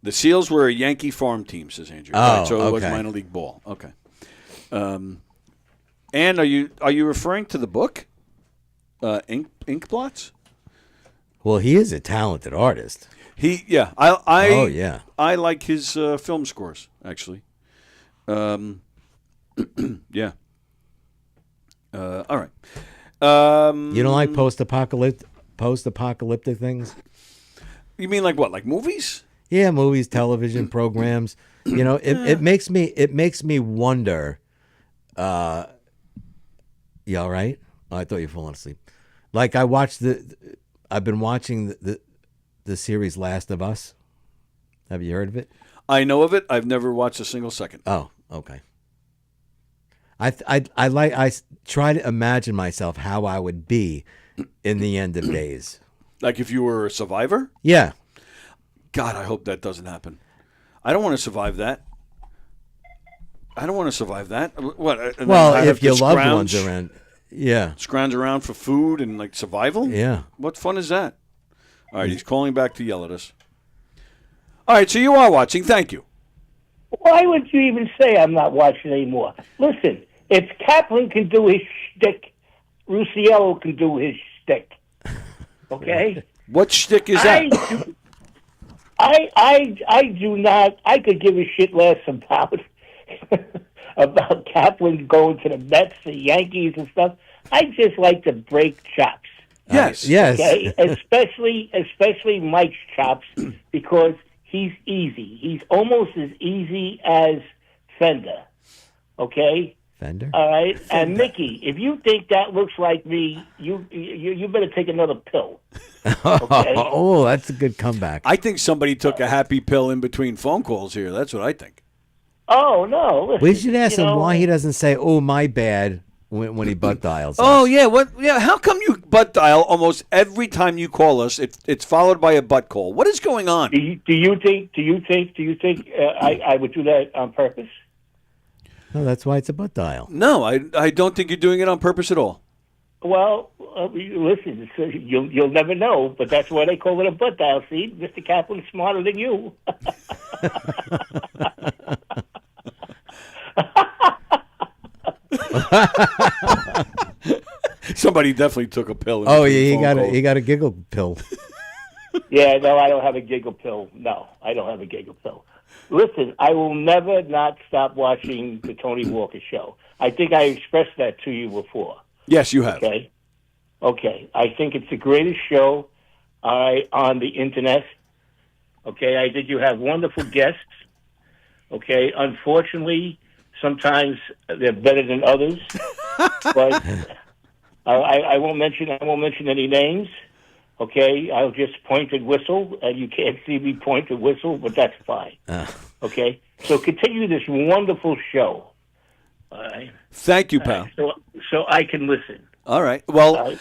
The Seals were a Yankee farm team, says Andrew. Oh, right, so it was okay. minor league ball. Okay. Ann, are you referring to the book? Ink Blots? Well, he is a talented artist. Yeah. I like his film scores, actually. Yeah. All right. You don't like post-apocalyptic things? You mean like what? Like movies? Yeah, movies, television programs. You know, it makes me wonder. You all right? Oh, I thought you were falling asleep. Like I've been watching the series Last of Us. Have you heard of it? I know of it. I've never watched a single second. Oh, okay. I try to imagine myself how I would be in the end of days. Like if you were a survivor? Yeah. God, I hope that doesn't happen. I don't want to survive that. What? Well, if your loved ones are around, yeah, scrounge around for food and like survival. Yeah. What fun is that? All right, he's calling back to yell at us. All right, so you are watching. Thank you. Why would you even say I'm not watching anymore? Listen, if Kaplan can do his shtick, Rusiello can do his shtick. Okay? What shtick is that? I do not. I could give a shit less about Kaplan going to the Mets, the Yankees, and stuff. I just like to break chops. Yes. Okay? especially Mike's chops because he's easy. He's almost as easy as Fender. Okay? Fender? All right? And Mickey, if you think that looks like me, you better take another pill. Okay? Oh, that's a good comeback. I think somebody took a happy pill in between phone calls here. That's what I think. Oh, no. Listen, We should ask him why he doesn't say, "Oh, my bad," when he butt dials. Oh yeah, what? Yeah, how come you butt dial almost every time you call us? It's followed by a butt call. What is going on? Do you think I would do that on purpose? No, that's why it's a butt dial. No, I don't think you're doing it on purpose at all. Well, listen, you'll never know, but that's why they call it a butt dial. See, Mr. Kaplan's smarter than you. Somebody definitely took a pill. Oh yeah, he got a giggle pill. Yeah, no, I don't have a giggle pill. No, I don't have a giggle pill. Listen, I will never not stop watching the Tony Walker show. I think I expressed that to you before. Yes, you have. Okay. I think it's the greatest show on the internet. Okay, I think you have wonderful guests. Okay, unfortunately, sometimes they're better than others. But I won't mention any names. Okay, I'll just point and whistle, and you can't see me point and whistle, but that's fine. Okay, so continue this wonderful show. All right. Thank you, pal. So I can listen. All right. Well,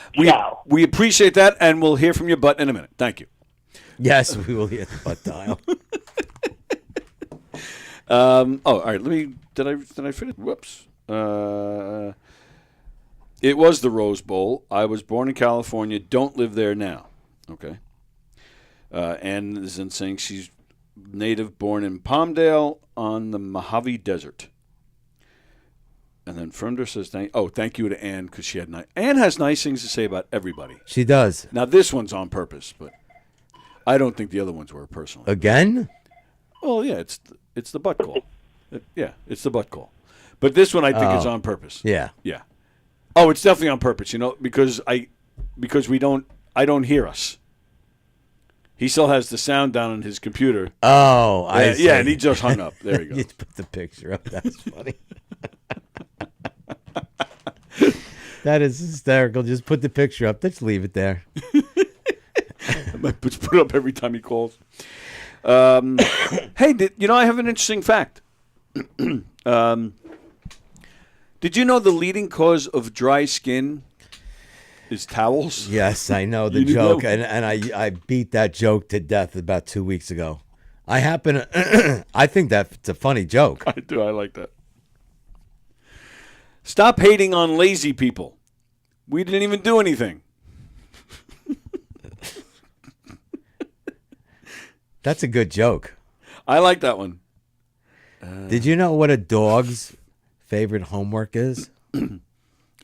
we appreciate that, and we'll hear from your butt in a minute. Thank you. Yes, we will hear the butt dial. All right. Did I finish? Whoops. It was the Rose Bowl. I was born in California. Don't live there now. Okay. Ann is in saying she's native, born in Palmdale on the Mojave Desert. And then Fernder says, thank you to Ann because she had Ann has nice things to say about everybody. She does. Now this one's on purpose, but I don't think the other ones were personally. Again? Well, yeah, it's the butt call. It's the butt call. But this one I think is on purpose. Yeah. Yeah. Oh, it's definitely on purpose, because I don't hear us. He still has the sound down on his computer. Oh, I see. Yeah, and he just hung up. There you go. You put the picture up. That's funny. That is hysterical. Just put the picture up. Let's leave it there. I might just put it up every time he calls. Hey, I have an interesting fact. Did you know the leading cause of dry skin is towels? Yes, I know the joke, and I beat that joke to death about 2 weeks ago. I think that's a funny joke. I do. I like that. Stop hating on lazy people. We didn't even do anything. That's a good joke. I like that one. Did you know what a dog's favorite homework is?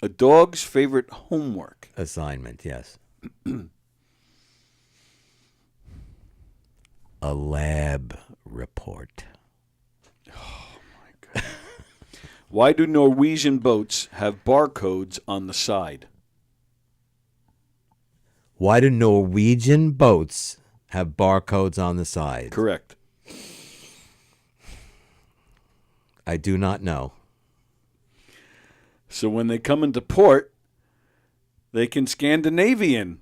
A dog's favorite homework? Assignment, yes. A lab report. Oh, my God. Why do Norwegian boats have barcodes on the side? Why do Norwegian boats have barcodes on the side? Correct. I do not know. So when they come into port, they can Scandinavian.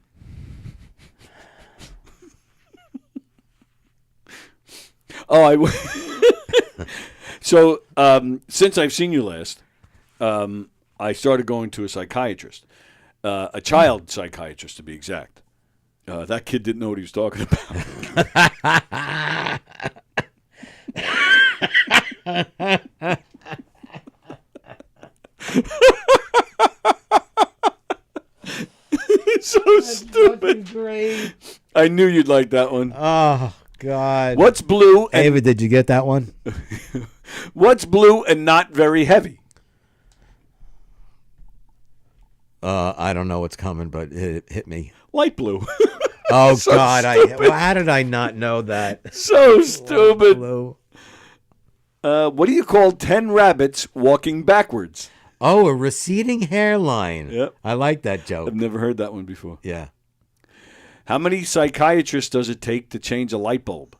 So since I've seen you last, I started going to a psychiatrist, a child psychiatrist to be exact. That kid didn't know what he was talking about. So stupid. Great. I knew you'd like that one. Oh God. What's blue? And, Ava, did you get that one? What's blue and not very heavy? I don't know what's coming, but it hit me. Light blue. Oh So God! stupid. How did I not know that? So stupid. Blue. What do you call 10 rabbits walking backwards? Oh, a receding hairline. Yep. I like that joke. I've never heard that one before. Yeah. How many psychiatrists does it take to change a light bulb?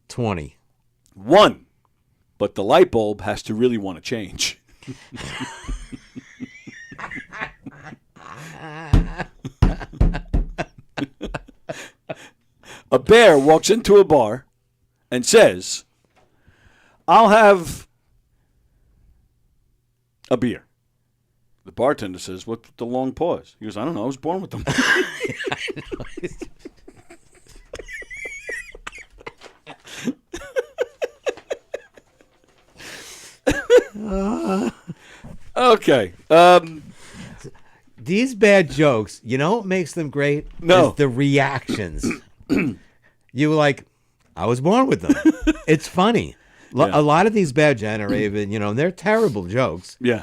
20. 1. But the light bulb has to really want to change. A bear walks into a bar and says, "I'll have a beer." The bartender says, "What's the long pause?" He goes, "I don't know. I was born with them." Okay. These bad jokes, you know what makes them great? No. Is the reactions. You were like, I was born with them. It's funny. Yeah. A lot of these bad generated, they're terrible jokes. Yeah.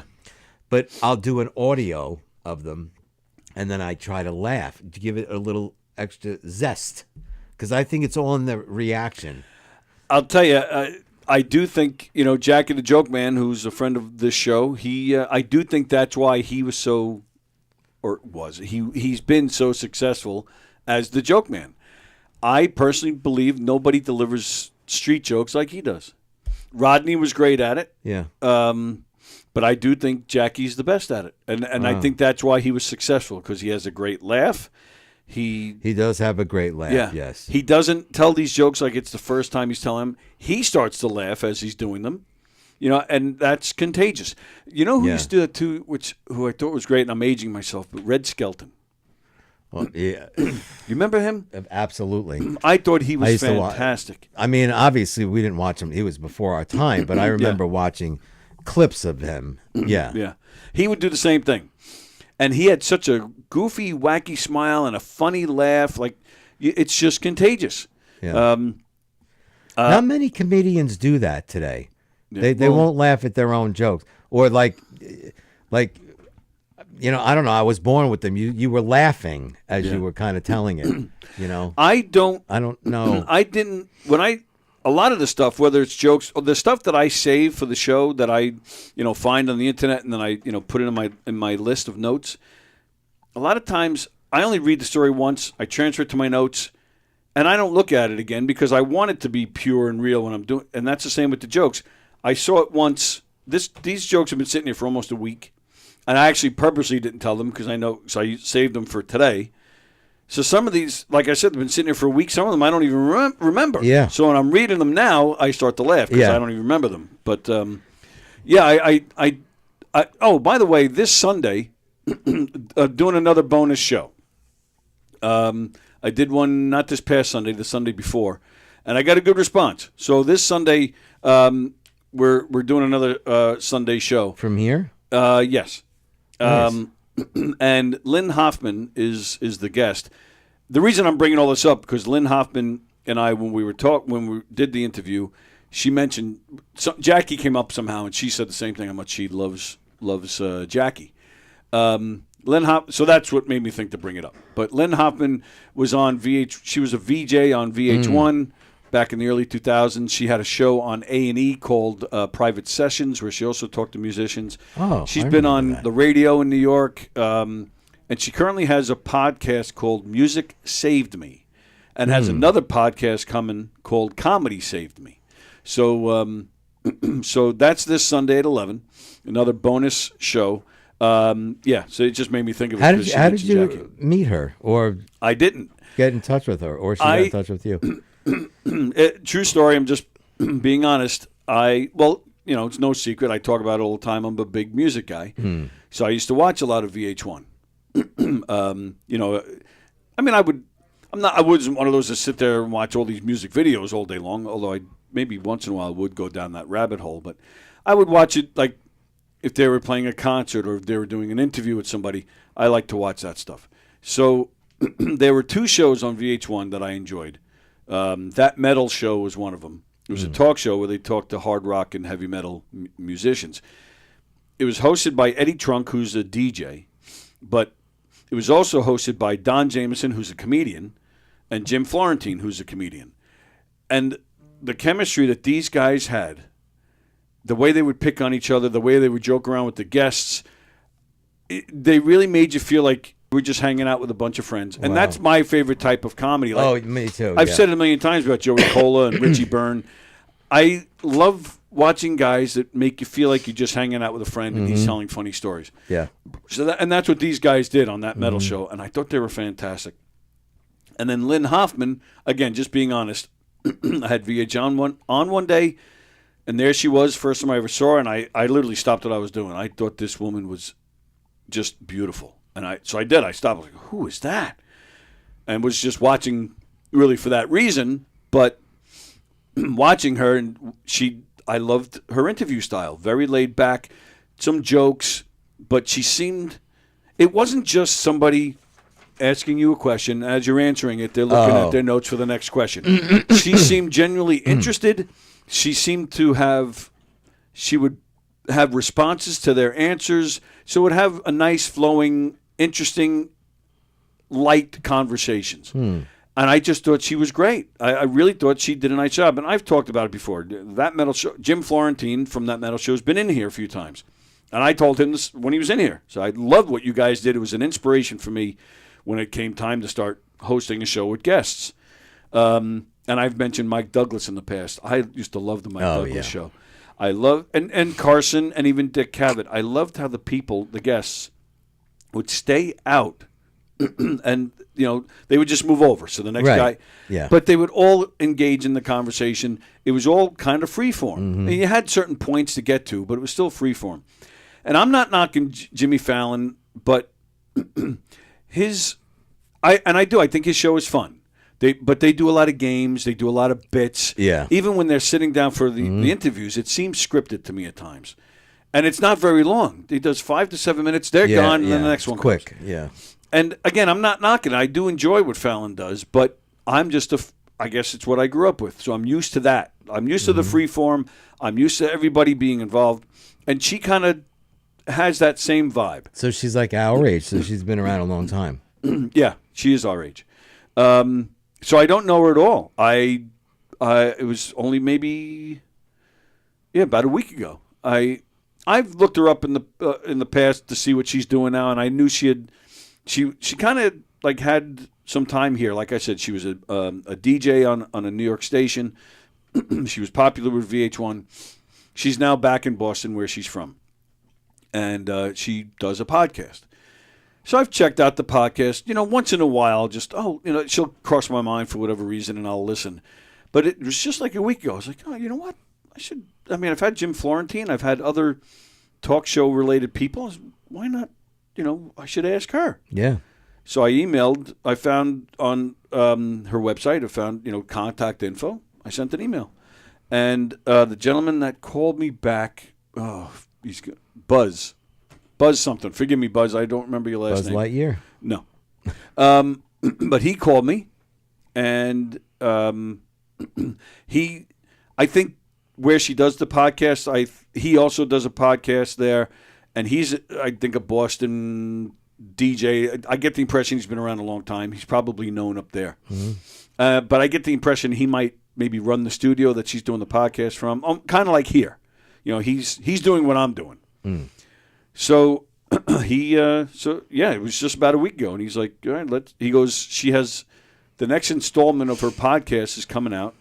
But I'll do an audio of them, and then I try to laugh to give it a little extra zest, because I think it's all in the reaction. I'll tell you, I do think, Jackie the Joke Man, who's a friend of this show, I do think that's why he was so, or was, he's been so successful as the Joke Man. I personally believe nobody delivers street jokes like he does. Rodney was great at it. Yeah. But I do think Jackie's the best at it. And I think that's why he was successful, because he has a great laugh. He does have a great laugh, yeah. yes. He doesn't tell these jokes like it's the first time he's telling them. He starts to laugh as he's doing them. And that's contagious. You know who used to do that too, who I thought was great, and I'm aging myself, but Red Skelton. Well, yeah. You remember him? Absolutely. I thought he was used to fantastic. I mean, obviously, we didn't watch him. He was before our time, but I remember watching clips of him. Yeah. Yeah. He would do the same thing. And he had such a goofy, wacky smile and a funny laugh. Like, it's just contagious. Yeah. Not many comedians do that today. Yeah, They won't laugh at their own jokes. Or like, I don't know. I was born with them. You were laughing as you were kind of telling it. I don't know. I didn't a lot of the stuff, whether it's jokes or the stuff that I save for the show that I, find on the internet and then I, put it in my list of notes. A lot of times I only read the story once, I transfer it to my notes, and I don't look at it again because I want it to be pure and real when I'm doing. And that's the same with the jokes. I saw it once. These jokes have been sitting here for almost a week, and I actually purposely didn't tell them because I know. So I saved them for today. So some of these, like I said, have been sitting here for a week. Some of them I don't even remember. Yeah. So when I'm reading them now, I start to laugh because I don't even remember them. But oh, by the way, this Sunday, doing another bonus show. I did one not this past Sunday, the Sunday before, and I got a good response. So this Sunday, we're doing another Sunday show From here? Yes. Nice. And Lynn Hoffman is the guest. The reason I'm bringing all this up because Lynn Hoffman and I, when we did the interview, she mentioned Jackie came up somehow, and she said the same thing how much she loves Jackie. Lynn so that's what made me think to bring it up. But Lynn Hoffman was on She was a VJ on VH1 back in the early 2000s. She had a show on A&E called Private Sessions, where she also talked to musicians. Oh, she's been on the radio in New York, and she currently has a podcast called Music Saved Me, and has another podcast coming called Comedy Saved Me. So, so that's this Sunday at 11. Another bonus show. So it just made me think of it. How did you meet her, or I didn't get in touch with her, or she got in touch with you? True story. I'm just being honest. it's no secret. I talk about it all the time. I'm a big music guy. So I used to watch a lot of VH1. I wasn't one of those to sit there and watch all these music videos all day long, although maybe once in a while would go down that rabbit hole. But I would watch it like if they were playing a concert or if they were doing an interview with somebody. I like to watch that stuff. So there were 2 shows on VH1 that I enjoyed. That Metal Show was one of them. It was a talk show where they talked to hard rock and heavy metal musicians. It was hosted by Eddie Trunk, who's a DJ, but it was also hosted by Don Jameson, who's a comedian, and Jim Florentine, who's a comedian. And the chemistry that these guys had, the way they would pick on each other, the way they would joke around with the guests, they really made you feel like we're just hanging out with a bunch of friends. And that's my favorite type of comedy. Like, me too. I've said it a million times about Joey Cola and Richie Byrne. I love watching guys that make you feel like you're just hanging out with a friend and he's telling funny stories. Yeah. So that's what these guys did on that Metal Show, and I thought they were fantastic. And then Lynn Hoffman, again, just being honest, I had VH on one day, and there she was, first time I ever saw her, and I literally stopped what I was doing. I thought this woman was just beautiful. And so I did. I stopped. I was like, who is that? And was just watching really for that reason, but watching her, and I loved her interview style. Very laid back, some jokes, but it wasn't just somebody asking you a question. As you're answering it, they're looking at their notes for the next question. She seemed genuinely interested. She would have responses to their answers. So it would have a nice, flowing, interesting, light conversations. And I just thought she was great. I really thought she did a nice job. And I've talked about it before. That Metal Show, Jim Florentine from That Metal Show has been in here a few times. And I told him this when he was in here. So I loved what you guys did. It was an inspiration for me when it came time to start hosting a show with guests. And I've mentioned Mike Douglas in the past. I used to love the Mike Douglas show. I love and Carson and even Dick Cavett. I loved how the guests, would stay out, and they would just move over. So the next guy, but they would all engage in the conversation. It was all kind of freeform. And you had certain points to get to, but it was still freeform. And I'm not knocking Jimmy Fallon, but I think his show is fun. But they do a lot of games. They do a lot of bits. Yeah. Even when they're sitting down for the interviews, it seems scripted to me at times. And it's not very long. He does 5 to 7 minutes. They're gone, and then the next one quick. comes. Yeah. And again, I'm not knocking it. I do enjoy what Fallon does, but I'm just I guess it's what I grew up with. So I'm used to that. I'm used to the free form. I'm used to everybody being involved. And she kind of has that same vibe. So she's like our age. So she's been around a long time. Yeah, she is our age. So I don't know her at all. It was only maybe about a week ago. I've looked her up in the past to see what she's doing now, and I knew she kind of like had some time here. Like I said, she was a DJ on a New York station. She was popular with VH1. She's now back in Boston, where she's from, and she does a podcast. So I've checked out the podcast. Once in a while, she'll cross my mind for whatever reason, and I'll listen. But it was just like a week ago. I was like, oh, you know what? I've had Jim Florentine. I've had other talk show related people. Why not? I should ask her. Yeah. So I emailed. I found on her website. I found contact info. I sent an email, and the gentleman that called me back. Oh, he's good. Buzz something. Forgive me, Buzz. I don't remember your last name. Buzz Lightyear. No. But he called me, and I think where she does the podcast, he also does a podcast there, and he's, I think, a Boston DJ. I get the impression he's been around a long time. He's probably known up there. But I get the impression he might maybe run the studio that she's doing the podcast from, kind of like here. He's doing what I'm doing. So it was just about a week ago, and he's like, all right, he goes, she has the next installment of her podcast is coming out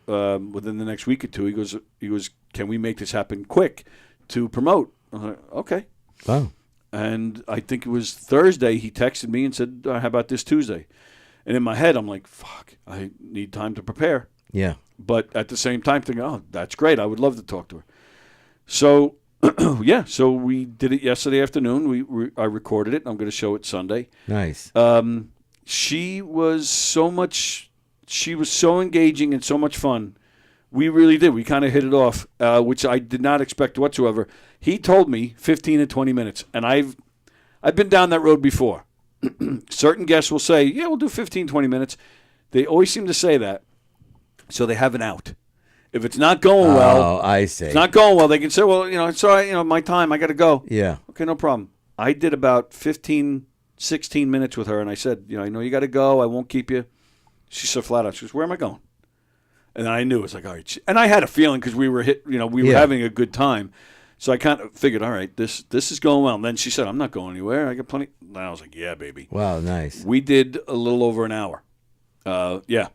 within the next week or two. He goes, can we make this happen quick to promote? I was like, okay. Wow. And I think it was Thursday, he texted me and said, how about this Tuesday? And in my head, I'm like, fuck, I need time to prepare. Yeah. But at the same time, thinking, oh, that's great. I would love to talk to her. So, yeah, so we did it yesterday afternoon. I recorded it. I'm going to show it Sunday. Nice. She was so engaging and so much fun. We really did. We kind of hit it off, which I did not expect whatsoever. He told me 15 to 20 minutes, and I've been down that road before. Certain guests will say, yeah, we'll do 15, 20 minutes. They always seem to say that, so they have an out. If it's not going well, I see. If it's not going well, they can say, well, it's all right, my time, I got to go. Yeah. Okay, no problem. I did about 15, 16 minutes with her, and I said, I know you got to go. I won't keep you. She said flat out, she goes, where am I going? And then I knew. It was like, all right. And I had a feeling because we were having a good time. So I kind of figured, all right, this is going well. And then she said, I'm not going anywhere. I got plenty. And I was like, yeah, baby. Wow, nice. We did a little over an hour.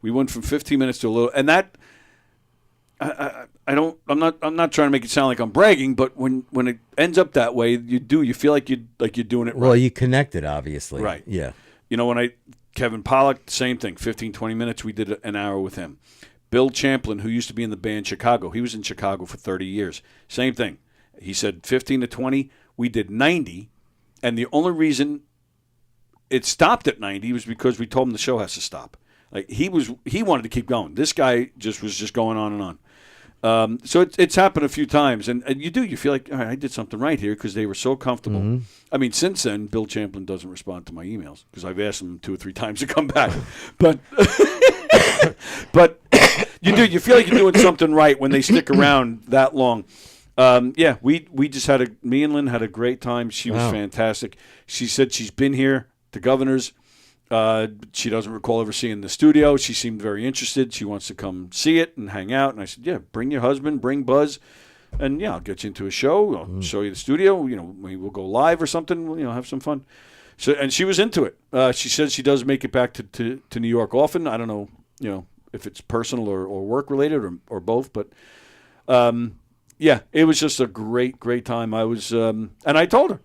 We went from 15 minutes to a little, and that I'm not trying to make it sound like I'm bragging, but when it ends up that way, you feel like you're doing it right. Well, you connected, obviously. Right. Yeah. Kevin Pollak, same thing, 15, 20 minutes, we did an hour with him. Bill Champlin, who used to be in the band Chicago, he was in Chicago for 30 years. Same thing. He said 15 to 20, we did 90, and the only reason it stopped at 90 was because we told him the show has to stop. Like he wanted to keep going. This guy was just going on and on. So it's happened a few times, and you feel like, all right, I did something right here because they were so comfortable. Mm-hmm. I mean, since then, Bill Champlin doesn't respond to my emails because I've asked him 2 or 3 times to come back. But you feel like you're doing something right when they stick around that long. We just me and Lynn had a great time. She was fantastic. She said she's been here to Governor's. She doesn't recall ever seeing the studio. She seemed very interested. She wants to come see it and hang out. And I said, yeah, bring your husband, bring Buzz, and I'll get you into a show. I'll show you the studio. Maybe we'll go live or something. We'll, have some fun. So, and she was into it. She says she does make it back to New York often. I don't know, if it's personal or work related or both, but it was just a great, great time. I was, and I told her,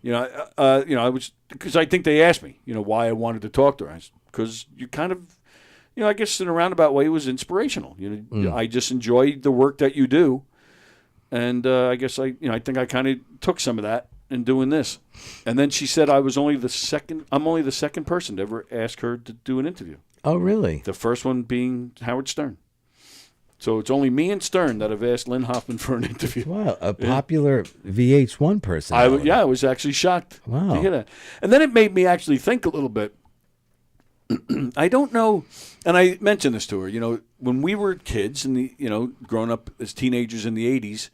I was, because I think they asked me, why I wanted to talk to her. Because you kind of, I guess in a roundabout way, it was inspirational. I just enjoy the work that you do, and I guess I think I kind of took some of that in doing this. And then she said I'm only the second person to ever ask her to do an interview. Oh, really? The first one being Howard Stern. So it's only me and Stern that have asked Lynn Hoffman for an interview. Wow, a popular VH1 person. I was actually shocked to hear that. And then it made me actually think a little bit. I don't know, and I mentioned this to her, when we were kids and growing up as teenagers in the 80s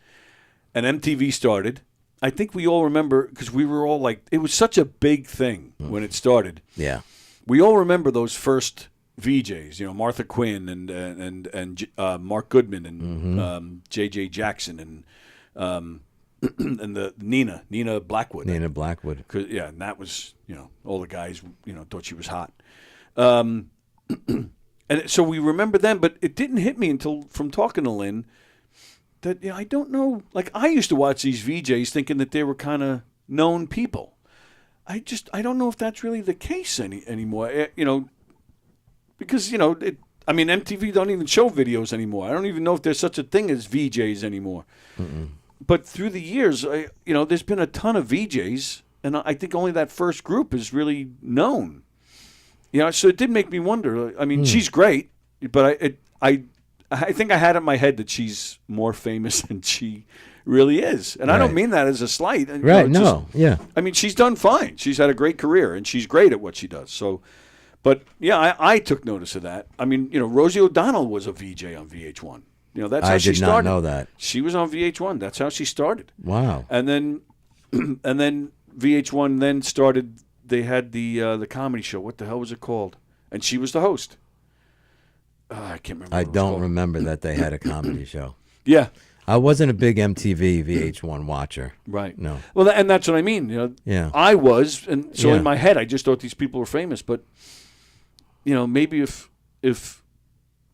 and MTV started, I think we all remember, because we were all like, it was such a big thing when it started. Yeah. We all remember those first VJs, Martha Quinn and Mark Goodman and J.J. Jackson and the Nina Blackwood. Nina Blackwood. And that was, all the guys, thought she was hot. And so we remember them, but it didn't hit me until from talking to Lynn that, I don't know, like I used to watch these VJs thinking that they were kind of known people. I don't know if that's really the case anymore, because, MTV don't even show videos anymore. I don't even know if there's such a thing as VJs anymore. Mm-mm. But through the years, there's been a ton of VJs, and I think only that first group is really known. So it did make me wonder. I mean, she's great, but I think I had it in my head that she's more famous than she really is. And I don't mean that as a slight. Right, yeah. I mean, she's done fine. She's had a great career, and she's great at what she does. So, but, I took notice of that. I mean, Rosie O'Donnell was a VJ on VH1. That's how she started. I did not know that. She was on VH1. That's how she started. Wow. And then VH1 then started, they had the comedy show. What the hell was it called? And she was the host. I can't remember. I don't remember that they had a comedy show. Yeah. I wasn't a big MTV VH1 watcher. Right. No. Well, and that's what I mean. Yeah. I was, and so in my head, I just thought these people were famous. But, maybe if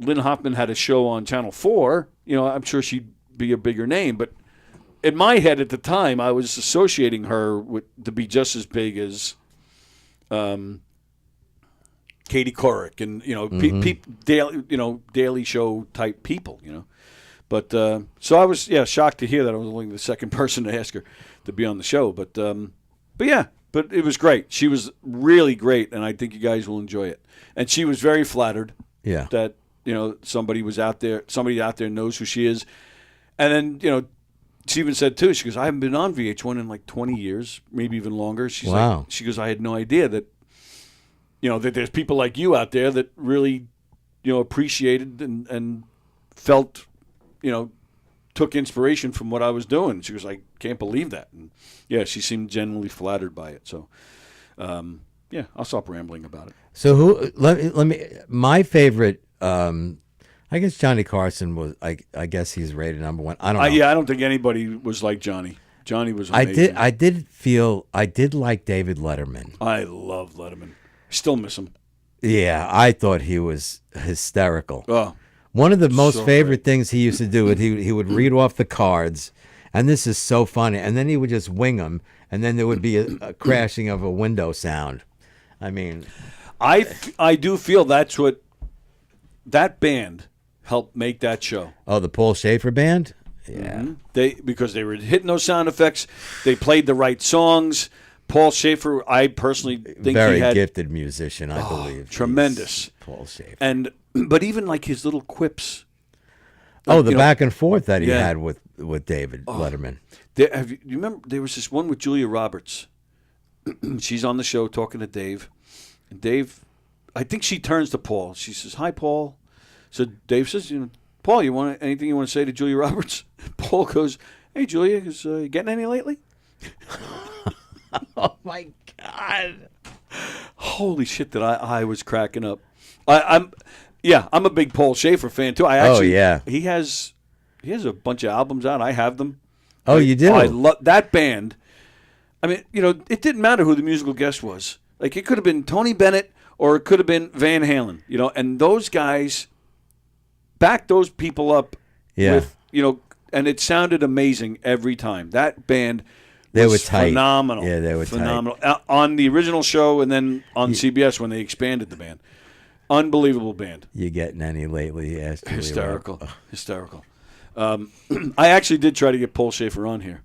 Lynn Hoffman had a show on Channel 4, I'm sure she'd be a bigger name. But in my head at the time, I was associating her to be just as big as Katie Couric and, Daily Show type people, But so I was shocked to hear that I was only the second person to ask her to be on the show. But it was great. She was really great, and I think you guys will enjoy it. And she was very flattered that somebody out there knows who she is. And then she even said too. She goes, I haven't been on VH1 in like 20 years, maybe even longer. She's wow. She goes, I had no idea that that there's people like you out there that really appreciated and felt took inspiration from what I was doing. She was like, can't believe that. And she seemed genuinely flattered by it. So, I'll stop rambling about it. So let me, my favorite, I guess Johnny Carson was, I guess he's rated number one. I don't know. I don't think anybody was like Johnny. Johnny was amazing. I did like David Letterman. I love Letterman. Still miss him. Yeah, I thought he was hysterical. Oh. One of the most favorite things he used to do, he would read off the cards, and this is so funny, and then he would just wing them, and then there would be a crashing of a window sound. I mean, I do feel that's what that band helped make that show. Oh, the Paul Schaefer band? Yeah. Mm-hmm. Because they were hitting those sound effects, they played the right songs. Paul Schaefer, I personally think very he had gifted musician, I believe. Tremendous. Paul Schaefer. But even like his little quips. The back and forth that he had with David Letterman. You remember there was this one with Julia Roberts. She's on the show talking to Dave. And Dave, I think she turns to Paul. She says, "Hi, Paul." So Dave says, "Paul, anything you want to say to Julia Roberts?" Paul goes, "Hey, Julia, is you getting any lately?" Oh my God! Holy shit! That I was cracking up. I'm a big Paul Schaefer fan too. He has a bunch of albums out. I have them. Oh, you do? I love that band. I mean, it didn't matter who the musical guest was. Like it could have been Tony Bennett or it could have been Van Halen. And those guys backed those people up. Yeah. With and it sounded amazing every time. That band. They were tight. Phenomenal. Yeah, they were phenomenal. On the original show and then on CBS when they expanded the band. Unbelievable band. You getting any lately? Yes. Hysterical. Hysterical. I actually did try to get Paul Schaefer on here.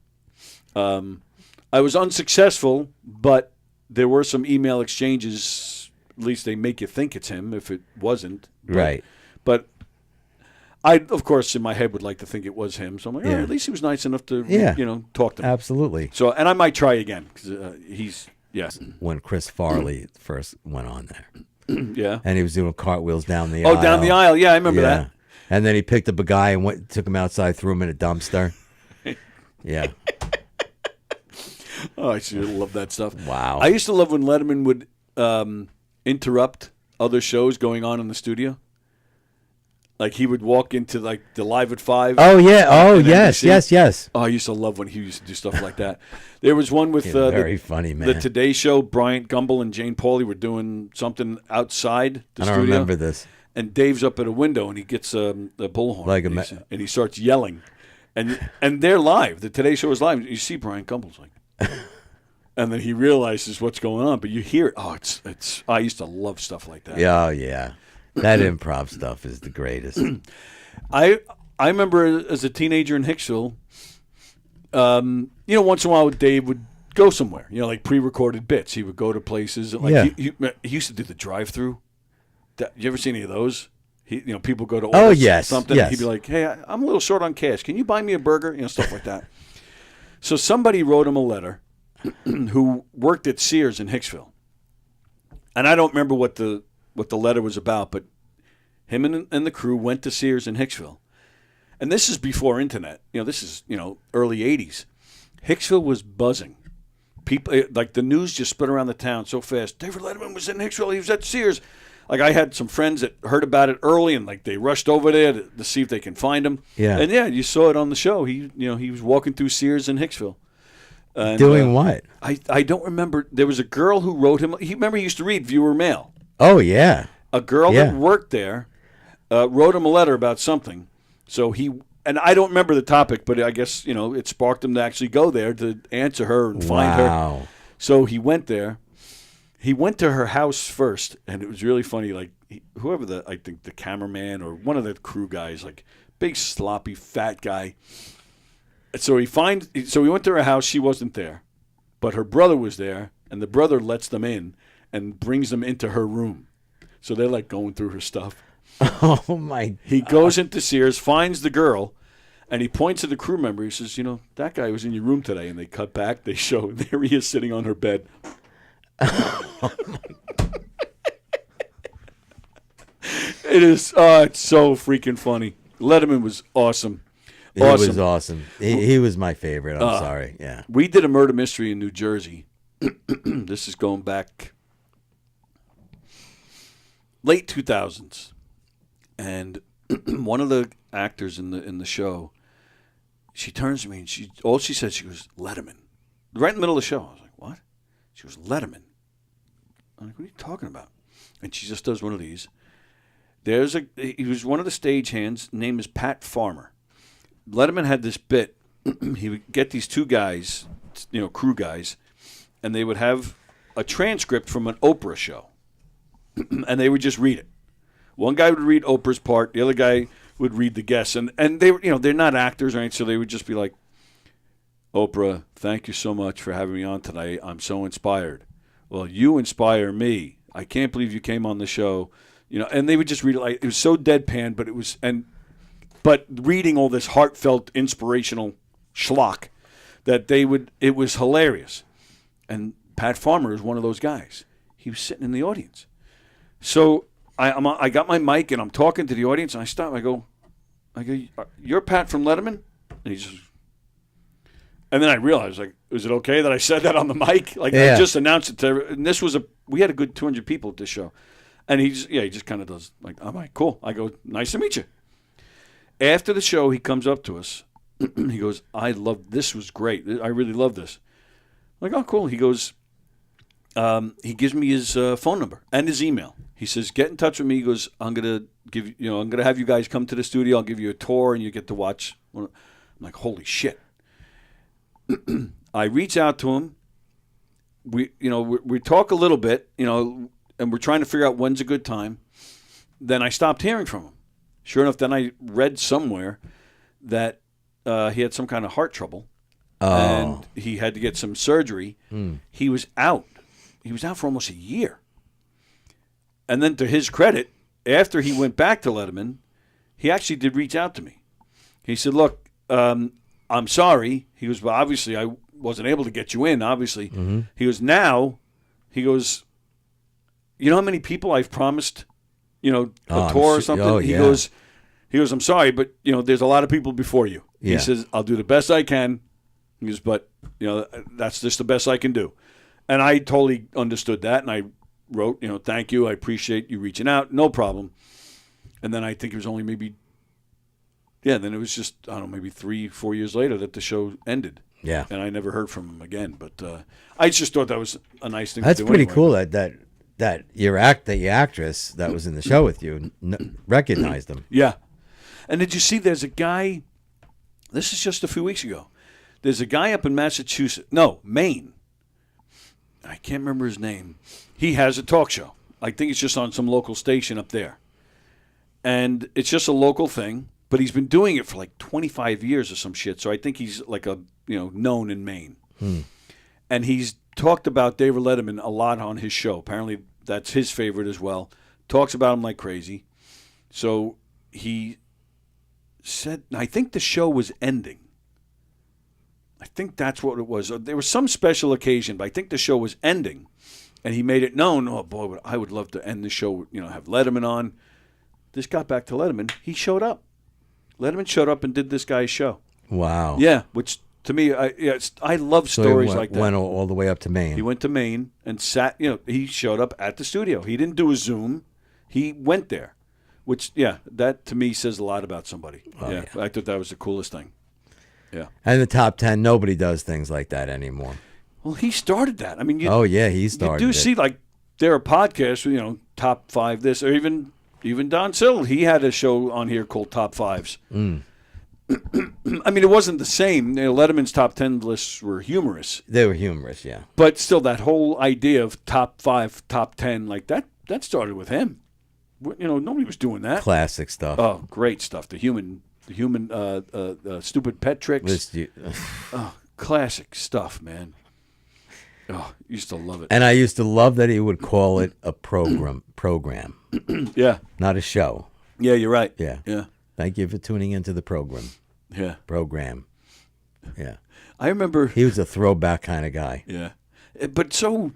I was unsuccessful, but there were some email exchanges. At least they make you think it's him if it wasn't. Right. But I, of course, in my head would like to think it was him. So I'm like, at least he was nice enough to, talk to me. Absolutely. So, and I might try again because he's, yes. When Chris Farley first went on there. Yeah. And he was doing cartwheels down the aisle. Oh, down the aisle. Yeah, I remember that. And then he picked up a guy and took him outside, threw him in a dumpster. Yeah. Oh, I used to love that stuff. Wow. I used to love when Letterman would interrupt other shows going on in the studio. Like he would walk into like the Live at 5. Oh yeah. Oh yes, NBC. yes. Oh, I used to love when he used to do stuff like that. There was one with very funny man. The Today Show. Bryant Gumbel and Jane Pauley were doing something outside the studio. I don't remember this. And Dave's up at a window and he gets a bullhorn and he starts yelling, and they're live. The Today Show is live. You see Bryant Gumbel's like, and then he realizes what's going on, but you hear it. Oh, it's. I used to love stuff like that. Yeah, yeah. That improv stuff is the greatest. I remember as a teenager in Hicksville, once in a while Dave would go somewhere, like pre-recorded bits. He would go to places. Like he used to do the drive-through. You ever see any of those? People go to order something. Yes. He'd be like, "Hey, I'm a little short on cash. Can you buy me a burger?" Stuff like that. So somebody wrote him a letter who worked at Sears in Hicksville, and I don't remember what the letter was about, but him and the crew went to Sears in Hicksville. And this is before internet. This is, early 80s. Hicksville was buzzing. People, like the news just spread around the town so fast. David Letterman was in Hicksville. He was at Sears. Like I had some friends that heard about it early and like they rushed over there to see if they can find him. Yeah. And you saw it on the show. He was walking through Sears in Hicksville. And, doing what? I don't remember. There was a girl who wrote him. He used to read viewer mail. Oh, yeah. A girl that worked there wrote him a letter about something. So and I don't remember the topic, but I guess, it sparked him to actually go there to answer her and find her. So he went there. He went to her house first, and it was really funny. Like, I think the cameraman or one of the crew guys, like, big sloppy fat guy. So he went to her house. She wasn't there, but her brother was there, and the brother lets them in and brings them into her room. So they're like going through her stuff. Oh my! He goes into Sears, finds the girl, and he points to the crew member. He says, that guy was in your room today. And they cut back. They show there he is sitting on her bed. It is. It's so freaking funny. Letterman was awesome. He was awesome. He was my favorite. I'm sorry. Yeah. We did a murder mystery in New Jersey. This is going back late 2000s, and one of the actors in the show, she turns to me and she said, she goes, Letterman, right in the middle of the show. I was like, what? She goes, Letterman. I'm like, what are you talking about? And she just does one of these. He was one of the stagehands. Name is Pat Farmer. Letterman had this bit. He would get these two guys, crew guys, and they would have a transcript from an Oprah show, and they would just read it. One guy would read Oprah's part, the other guy would read the guests, and they they're not actors, right? So they would just be like, Oprah, thank you so much for having me on tonight. I'm so inspired. Well, you inspire me. I can't believe you came on the show. And they would just read it like it was so deadpan, but reading all this heartfelt, inspirational schlock that it was hilarious. And Pat Farmer is one of those guys. He was sitting in the audience. So I got my mic and I'm talking to the audience and I stop. I go, you're Pat from Letterman? And and then I realized, is it okay that I said that on the mic? I just announced it to, and we had a good 200 people at this show. And he just kind of does I'm like, cool. I go, nice to meet you. After the show, he comes up to us. He goes, this was great. I really love this. I'm like, oh, cool. He goes, he gives me his phone number and his email. He says, get in touch with me. He goes, I'm going to have you guys come to the studio. I'll give you a tour and you get to watch. I'm like, holy shit. I reach out to him. We talk a little bit, and we're trying to figure out when's a good time. Then I stopped hearing from him. Sure enough, then I read somewhere that he had some kind of heart trouble. And he had to get some surgery. He was out. He was out for almost a year. And then to his credit, after he went back to Letterman, he actually did reach out to me. He said, look, I'm sorry. He goes, well, obviously I wasn't able to get you in, obviously. Mm-hmm. He goes, you know how many people I've promised, a tour or something? He goes, I'm sorry, but, there's a lot of people before you. Yeah. He says, I'll do the best I can. He goes, but, that's just the best I can do. And I totally understood that, and I wrote, thank you, I appreciate you reaching out, no problem. And then I think it was only then it was just, I don't know, maybe 3-4 years later that the show ended. Yeah. And I never heard from him again. But I just thought that was a nice thing That's to do. That's pretty anyway. Cool that your actress that was in the show with you recognized him. Yeah. And did you see there's a guy, this is just a few weeks ago, there's a guy up in Maine. I can't remember his name. He has a talk show. I think it's just on some local station up there. And it's just a local thing, but he's been doing it for 25 years or some shit. So I think he's known in Maine. And he's talked about David Letterman a lot on his show. Apparently that's his favorite as well. Talks about him like crazy. So he said, I think the show was ending. I think that's what it was. There was some special occasion, but I think the show was ending. And he made it known, oh boy, I would love to end the show, have Letterman on. This got back to Letterman. He showed up. Letterman showed up and did this guy's show. Wow. Yeah, which to me, I love stories like that. Went all the way up to Maine. He went to Maine and sat, he showed up at the studio. He didn't do a Zoom. He went there, which, that to me says a lot about somebody. Oh, yeah. I thought that was the coolest thing. Yeah. And the top 10, nobody does things like that anymore. Well, he started that. I mean, he started You do it. see, there are podcasts, top 5 this, or even Don Sill. He had a show on here called Top 5s. I mean, it wasn't the same. Letterman's top 10 lists were humorous. They were humorous, yeah. But still, that whole idea of top 5, top 10, that started with him. Nobody was doing that. Classic stuff. Oh, great stuff. The human The human stupid pet tricks. Classic stuff, man. Oh, used to love it. And I used to love that he would call it a program. Yeah. Not a show. Yeah, you're right. Yeah. Yeah. Thank you for tuning into the program. Yeah. Program. Yeah. I remember. He was a throwback kind of guy. Yeah. But so,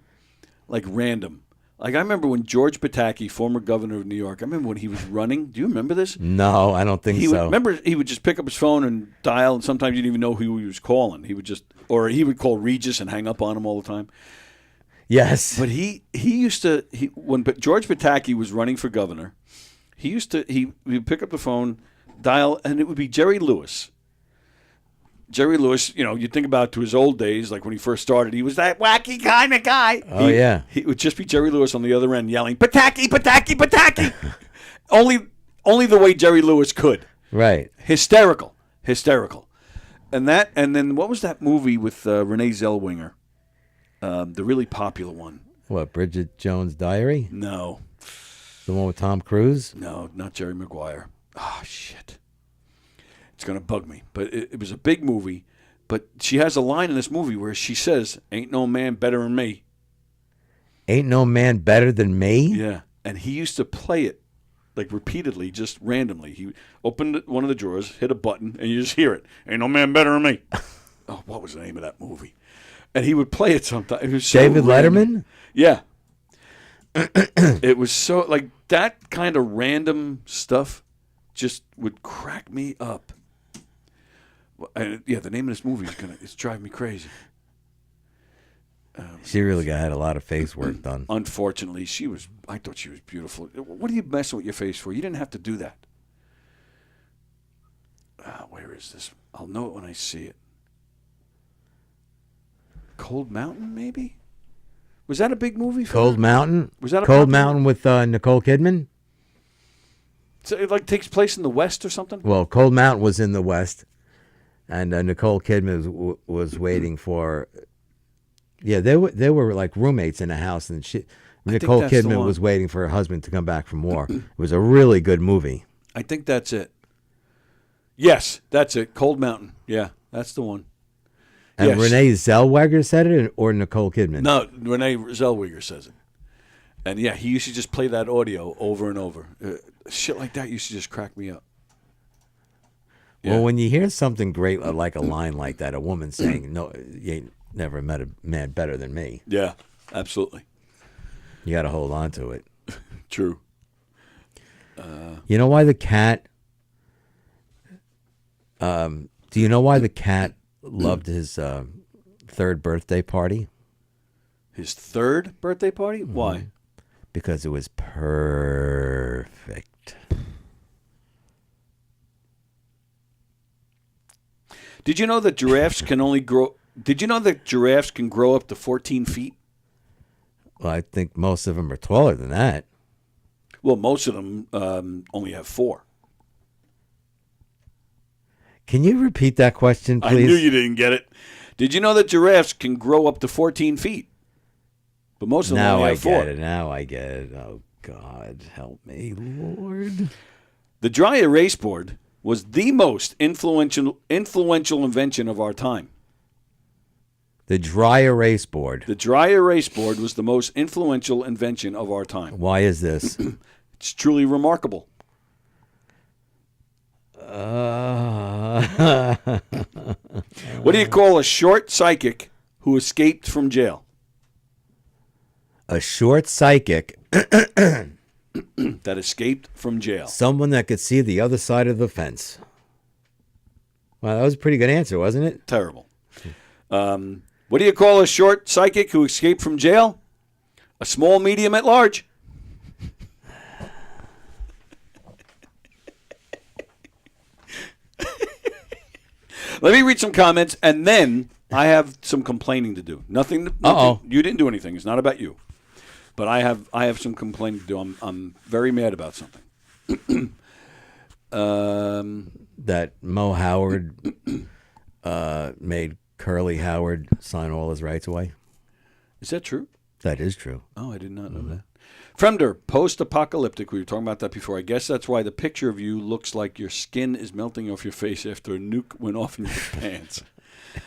like, random. Like, I remember when George Pataki, former governor of New York, I remember when he was running. Do you remember this? No, I don't think so. Remember, he would just pick up his phone and dial, and sometimes you didn't even know who he was calling. He would just, or he would call Regis and hang up on him all the time. Yes. But he used to, when George Pataki was running for governor, he would pick up the phone, dial, and it would be Jerry Lewis. Jerry Lewis, you think about to his old days, like when he first started, he was that wacky kind of guy. Oh, yeah. He would just be Jerry Lewis on the other end yelling, Pataki, Pataki, Pataki. only the way Jerry Lewis could. Right. Hysterical. And then what was that movie with Renee Zellweger? The really popular one. What, Bridget Jones' Diary? No. The one with Tom Cruise? No, not Jerry Maguire. Oh, shit. It's going to bug me. But it was a big movie. But she has a line in this movie where she says, ain't no man better than me. Ain't no man better than me? Yeah. And he used to play it, like, repeatedly, just randomly. He opened one of the drawers, hit a button, and you just hear it. Ain't no man better than me. Oh, what was the name of that movie? And he would play it sometimes. It was so David random. Letterman? Yeah. It was so, like, that kind of random stuff just would crack me up. And, yeah, the name of this movie it's driving me crazy. She really had a lot of face work done. Unfortunately, I thought she was beautiful. What are you messing with your face for? You didn't have to do that. Where is this? I'll know it when I see it. Cold Mountain, maybe? Was that a big movie for Cold her? Mountain? Was that a Cold popular- Mountain with Nicole Kidman? So it like takes place in the West or something? Well, Cold Mountain was in the West, and Nicole Kidman was waiting for. Yeah, they were like roommates in a house, and Nicole that's the Kidman one. was waiting for her husband to come back from war. It was a really good movie. I think that's it. Yes, that's it. Cold Mountain. Yeah, that's the one. And Yes. Renee Zellweger said it, or Nicole Kidman? No, Renee Zellweger says it. And yeah, he used to just play that audio over and over. Shit like that used to just crack me up. Well, when you hear something great like a line like that, a woman saying, "No, you ain't never met a man better than me." Yeah, absolutely. You got to hold on to it. True. You know why the cat? Do you know why the cat loved his third birthday party? His third birthday party? Mm-hmm. Why? Because it was perfect. Did you know that giraffes can only grow? Did you know that giraffes can grow up to 14 feet? Well, I think most of them are taller than that. Well, most of them only have 4. Can you repeat that question, please? I knew you didn't get it. Did you know that giraffes can grow up to 14 feet? But most of them only have 4. Now I get it. Oh, God, help me, Lord. The dry erase board was the most influential invention of our time. The dry erase board. The dry erase board was the most influential invention of our time. Why is this? It's truly remarkable. What do you call a short psychic who escaped from jail? A short psychic. That escaped from jail. Someone that could see the other side of the fence. Well, that was a pretty good answer, wasn't it? Terrible. What do you call a short psychic who escaped from jail? A small medium at large. Let me read some comments, and then I have some complaining to do. Nothing. You didn't do anything. It's not about you. But I have some complaining to do. I'm very mad about something. That Mo Howard made Curly Howard sign all his rights away. Is that true? That is true. Oh, I did not know that. Fremder, post-apocalyptic. We were talking about that before. I guess that's why the picture of you looks like your skin is melting off your face after a nuke went off in your pants.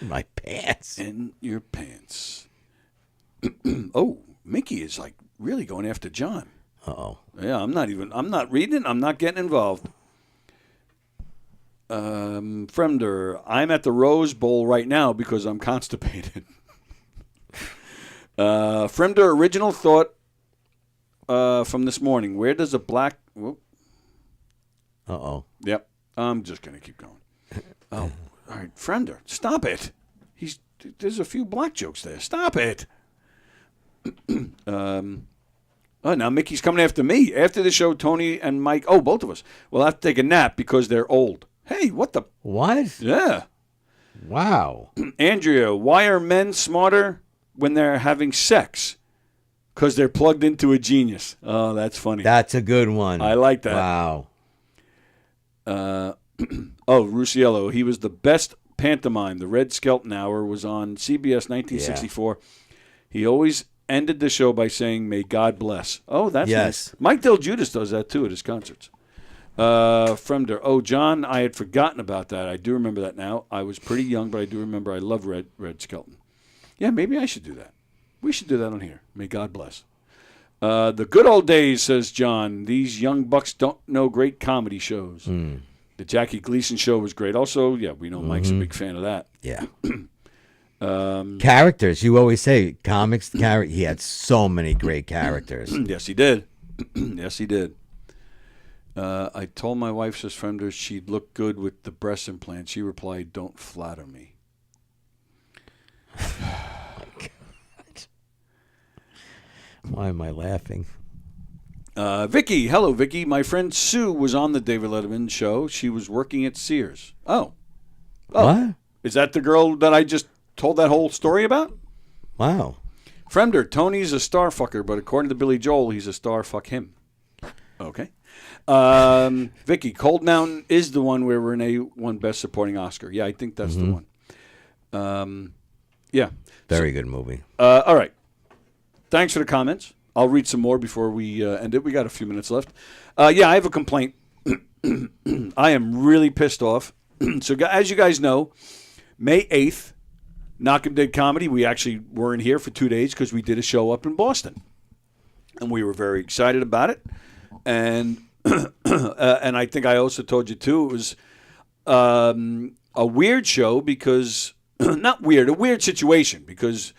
My pants. In your pants. Oh, Mickey is like really going after John. Uh-oh. Yeah, I'm not reading. I'm not getting involved. Fremder, I'm at the Rose Bowl right now because I'm constipated. Fremder, original thought from this morning. Where does a black... Whoop. Uh-oh. Yep. I'm just going to keep going. Oh, all right. Fremder, stop it. There's a few black jokes there. Stop it. Oh, now Mickey's coming after me. After the show, Tony and Mike, both of us, will have to take a nap because they're old. Hey, what the... What? Yeah. Wow. Andrea, why are men smarter when they're having sex? Because they're plugged into a genius. Oh, that's funny. That's a good one. I like that. Wow. Rusiello, he was the best pantomime. The Red Skelton Hour was on CBS 1964. Yeah. He always ended the show by saying, "May God bless." Oh, that's nice. Mike Del Judas does that, too, at his concerts. Fremder, John, I had forgotten about that. I do remember that now. I was pretty young, but I do remember I love Red Skelton. Yeah, maybe I should do that. We should do that on here. May God bless. The good old days, says John. These young bucks don't know great comedy shows. The Jackie Gleason show was great. Also, yeah, we know Mike's a big fan of that. Yeah. Characters. You always say comics. He had so many great characters. Yes, he did. Yes, he did. I told my wife, says Fremder, she'd look good with the breast implant. She replied, "Don't flatter me." Why am I laughing? Vicky, hello, Vicky. My friend Sue was on the David Letterman show. She was working at Sears. Oh. What? Is that the girl that I just told that whole story about? Wow. Fremder, Tony's a star fucker, but according to Billy Joel, he's a star fuck him. Okay. Vicky, Cold Mountain is the one where Renee won Best Supporting Oscar. Yeah, I think that's the one. Yeah. Very good movie. All right. Thanks for the comments. I'll read some more before we end it. We got a few minutes left. I have a complaint. I am really pissed off. So, as you guys know, May 8th, Knockem did comedy. We actually weren't here for 2 days because we did a show up in Boston. And we were very excited about it. And and I think I also told you, too, it was a weird show because, not weird, a weird situation because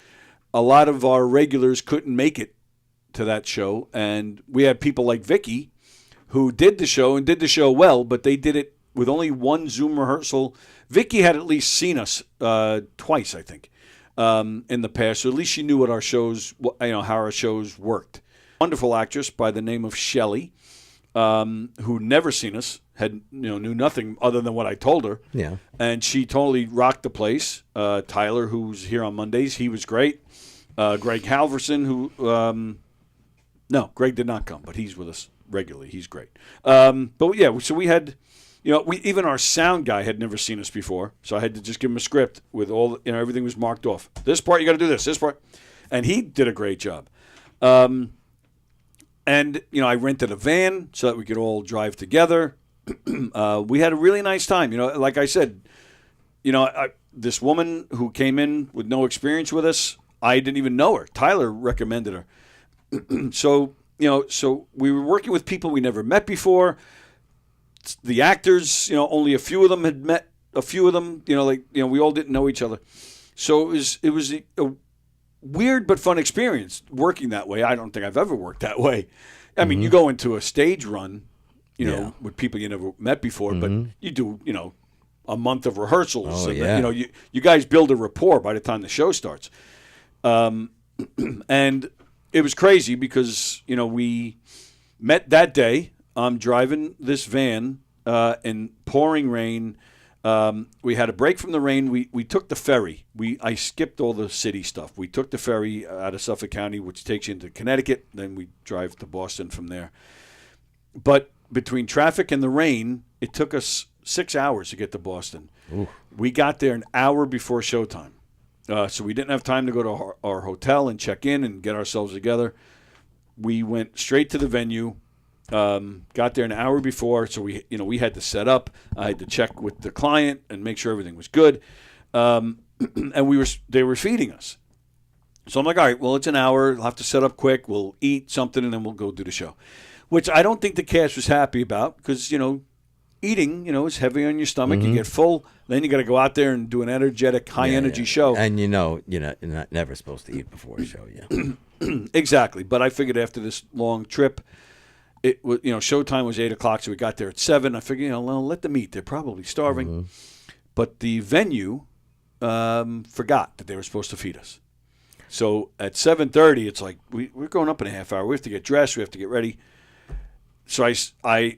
a lot of our regulars couldn't make it to that show. And we had people like Vicky who did the show and did the show well, but they did it with only one Zoom rehearsal. Vicky had at least seen us twice, I think, in the past. So at least she knew what our shows, how our shows worked. Wonderful actress by the name of Shelley, who never seen us, knew nothing other than what I told her. Yeah. And she totally rocked the place. Tyler, who's here on Mondays, he was great. Greg Halverson, who no, Greg did not come, but he's with us regularly. He's great. But yeah, so we had, even our sound guy had never seen us before, so I had to just give him a script with all, everything was marked off. This part you got to do this part, and he did a great job. And I rented a van so that we could all drive together. We had a really nice time. Like I said, this woman who came in with no experience with us, I didn't even know her. Tyler recommended her. So we were working with people we never met before. The actors, only a few of them had met a few of them, we all didn't know each other. So it was a weird but fun experience working that way. I don't think I've ever worked that way. I mean, you go into a stage run, with people you never met before, but you do, a month of rehearsals. Oh, and yeah. you guys build a rapport by the time the show starts. And it was crazy because, we met that day. I'm driving this van in pouring rain. We had a break from the rain. We took the ferry. I skipped all the city stuff. We took the ferry out of Suffolk County, which takes you into Connecticut. Then we drive to Boston from there. But between traffic and the rain, it took us 6 hours to get to Boston. Ooh. We got there an hour before showtime. So we didn't have time to go to our hotel and check in and get ourselves together. We went straight to the venue. Got there an hour before, so we had to set up. I had to check with the client and make sure everything was good. And they were feeding us. So I'm like, all right, well, it's an hour. I'll have to set up quick. We'll eat something, and then we'll go do the show, which I don't think the cast was happy about because, eating, is heavy on your stomach. You get full. Then you got to go out there and do an energetic, high-energy show. And you're never supposed to eat before a show, yeah. Exactly. But I figured after this long trip, it was, showtime was 8 o'clock, so we got there at 7. I figured, let them eat. They're probably starving. But the venue forgot that they were supposed to feed us. So at 7:30, it's like we're going up in a half hour. We have to get dressed. We have to get ready. So I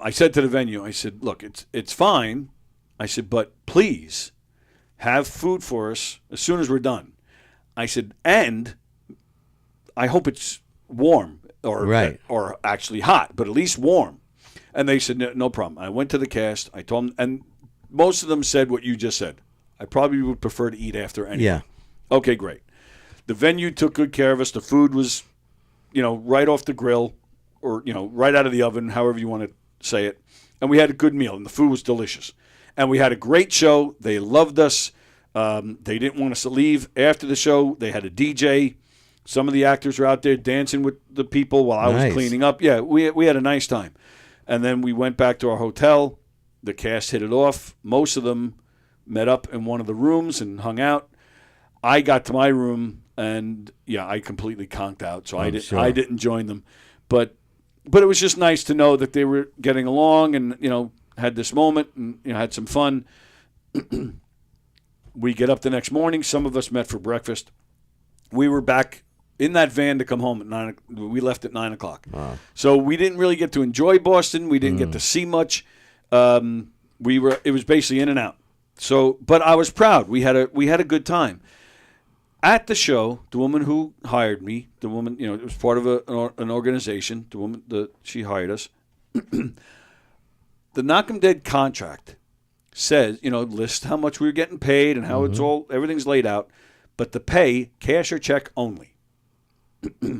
said to the venue, I said, look, it's fine. I said, but please have food for us as soon as we're done. I said, and I hope it's warm or actually hot, but at least warm. And they said, no problem. I went to the cast. I told them, and most of them said what you just said. I probably would prefer to eat after anyway. Yeah. Okay, great. The venue took good care of us. The food was, right off the grill or, right out of the oven, however you want to say it. And we had a good meal, and the food was delicious. And we had a great show. They loved us. They didn't want us to leave after the show. They had a DJ. Some of the actors were out there dancing with the people while I was cleaning up. Yeah, we had a nice time. And then we went back to our hotel. The cast hit it off. Most of them met up in one of the rooms and hung out. I got to my room, and, I completely conked out, so I didn't join them. But it was just nice to know that they were getting along and, had this moment and, had some fun. We get up the next morning. Some of us met for breakfast. We were back in that van to come home at 9. We left at 9 o'clock. Wow. So we didn't really get to enjoy Boston. We didn't get to see much. It was basically in and out. So, but I was proud. We had a good time. At the show, the woman who hired me, it was part of an organization. The woman, she hired us. The Knockem Dead contract says, lists how much we were getting paid and how everything's laid out, but the pay, cash or check only.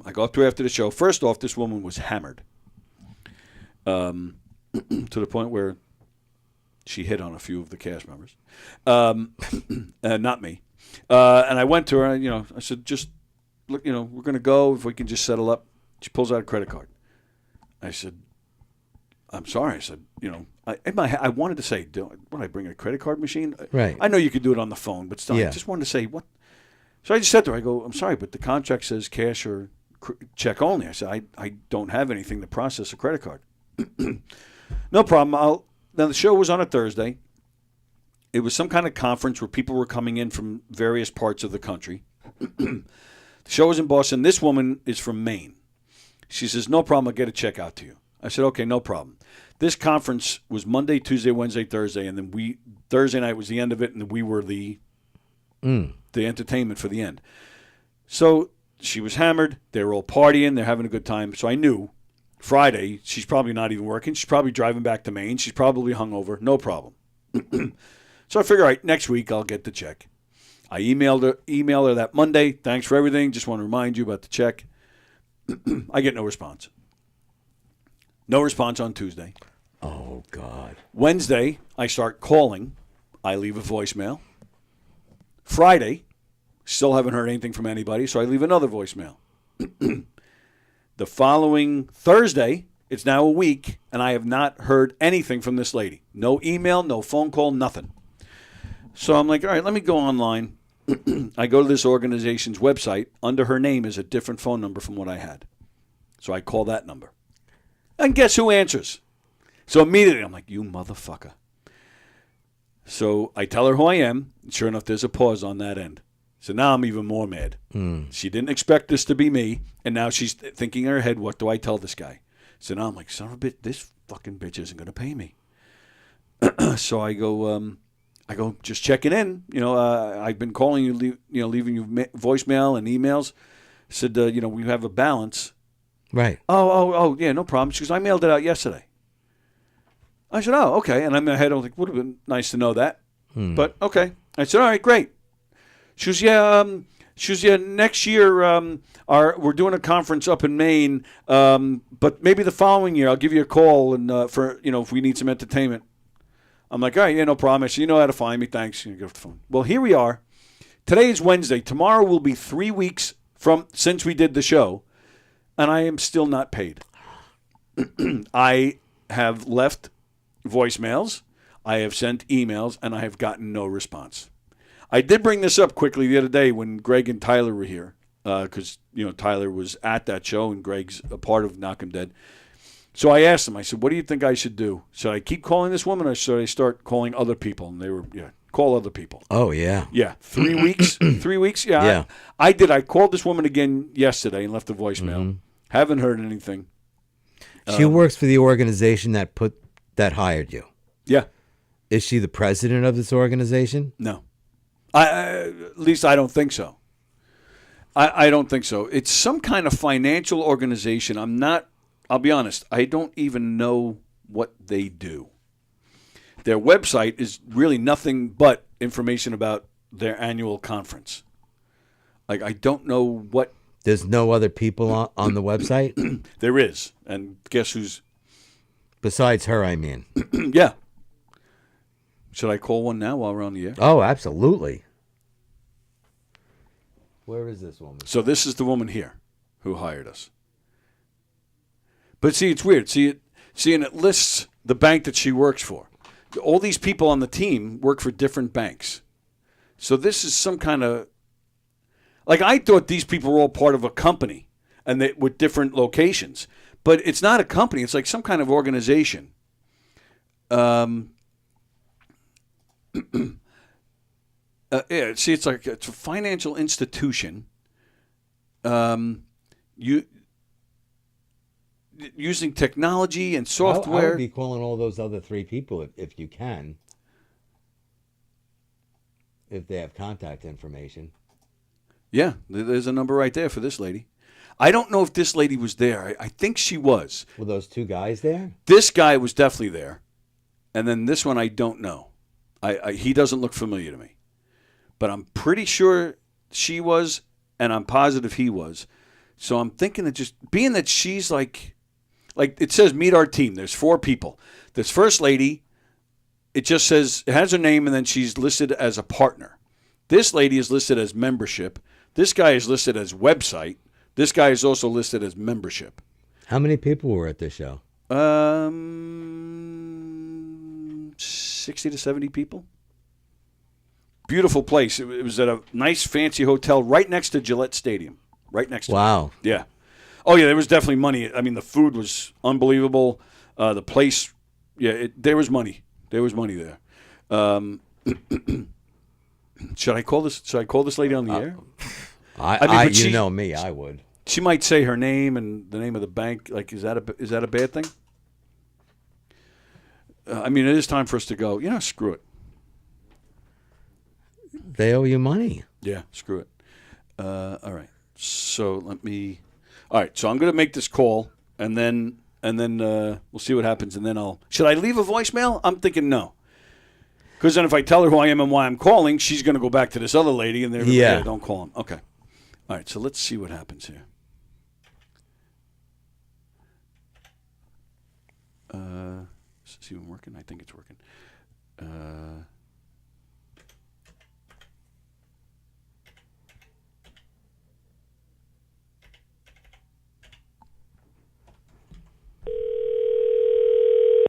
I go up to her after the show. First off, this woman was hammered to the point where she hit on a few of the cast members, not me. And I went to her, and, I said, just look, we're going to go if we can just settle up. She pulls out a credit card. I said, I'm sorry. I said, in my head, I wanted to say, what, I bring a credit card machine? Right. I know you could do it on the phone, but still, I just wanted to say, what? So I just said to her, I go, I'm sorry, but the contract says cash or check only. I said, I don't have anything to process a credit card. No problem. Now, the show was on a Thursday. It was some kind of conference where people were coming in from various parts of the country. The show was in Boston. This woman is from Maine. She says, no problem, I'll get a check out to you. I said, okay, no problem. This conference was Monday, Tuesday, Wednesday, Thursday, and then Thursday night was the end of it, and we were the entertainment for the end. So she was hammered. They were all partying. They're having a good time. So I knew Friday she's probably not even working. She's probably driving back to Maine. She's probably hungover. No problem. So I figure, all right, next week I'll get the check. I emailed her that Monday. Thanks for everything. Just want to remind you about the check. I get no response. No response on Tuesday. Oh, God. Wednesday, I start calling. I leave a voicemail. Friday, still haven't heard anything from anybody, so I leave another voicemail. The following Thursday, it's now a week, and I have not heard anything from this lady. No email, no phone call, nothing. So I'm like, all right, let me go online. I go to this organization's website. Under her name is a different phone number from what I had. So I call that number. And guess who answers? So immediately I'm like, you motherfucker. So I tell her who I am. Sure enough, there's a pause on that end. So now I'm even more mad. She didn't expect this to be me, and now she's thinking in her head, what do I tell this guy? So now I'm like, son of a bitch, this fucking bitch isn't going to pay me. So I go, just checking in. I've been calling you, leaving you voicemail and emails. Said, we have a balance. Right. Oh, yeah, no problem. She goes, I mailed it out yesterday. I said, oh, okay. And I'm in my head, I was like, would have been nice to know that. But okay. I said, all right, great. She goes, yeah, next year we're doing a conference up in Maine, but maybe the following year I'll give you a call and for if we need some entertainment. I'm like, all right, yeah, no problem. I said, you know how to find me. Thanks. You get off the phone. Well, here we are. Today is Wednesday. Tomorrow will be 3 weeks since we did the show, and I am still not paid. I have left voicemails, I have sent emails, and I have gotten no response. I did bring this up quickly the other day when Greg and Tyler were here, because Tyler was at that show and Greg's a part of Knockem Dead. So I asked them, I said, what do you think I should do? Should I keep calling this woman or should I start calling other people? And they were, call other people. Oh, yeah. Yeah, 3 weeks. 3 weeks? Yeah. I did. I called this woman again yesterday and left a voicemail. Mm-hmm. Haven't heard anything. She works for the organization that hired you. Yeah. Is she the president of this organization? No. At least I don't think so. I don't think so. It's some kind of financial organization. I'll be honest, I don't even know what they do. Their website is really nothing but information about their annual conference. Like, I don't know what. There's no other people on the website? There is. And guess who's. Besides her, I mean. Yeah. Should I call one now while we're on the air? Oh, absolutely. Where is this woman? So this is the woman here who hired us. But see, it's weird. And it lists the bank that she works for. All these people on the team work for different banks. So this is some kind of, like, I thought these people were all part of a company and with different locations. But it's not a company. It's like some kind of organization. It's a financial institution. Using technology and software. I would be calling all those other 3 people if you can. If they have contact information. Yeah, there's a number right there for this lady. I don't know if this lady was there. I think she was. Were those 2 guys there? This guy was definitely there. And then this one I don't know. He doesn't look familiar to me. But I'm pretty sure she was, and I'm positive he was. So I'm thinking that just being that she's like it says meet our team. There's 4 people. This first lady, it just says, it has her name, and then she's listed as a partner. This lady is listed as membership. This guy is listed as website. This guy is also listed as membership. How many people were at this show? 60 to 70 people. Beautiful place. It was at a nice, fancy hotel right next to Gillette Stadium. Right next to it. Wow. Yeah. Oh, yeah, there was definitely money. I mean, the food was unbelievable. The place, there was money. There was money there. Should I call this lady on the air? You know me, I would. She might say her name and the name of the bank. Like, is that a bad thing? I mean, it is time for us to go. Screw it. They owe you money. Yeah, screw it. All right. So all right. So I'm going to make this call, and then we'll see what happens, and then should I leave a voicemail? I'm thinking no. Because then if I tell her who I am and why I'm calling, she's going to go back to this other lady, and they're going to say, don't call him. Okay. All right. So let's see what happens here. Is this even working? I think it's working.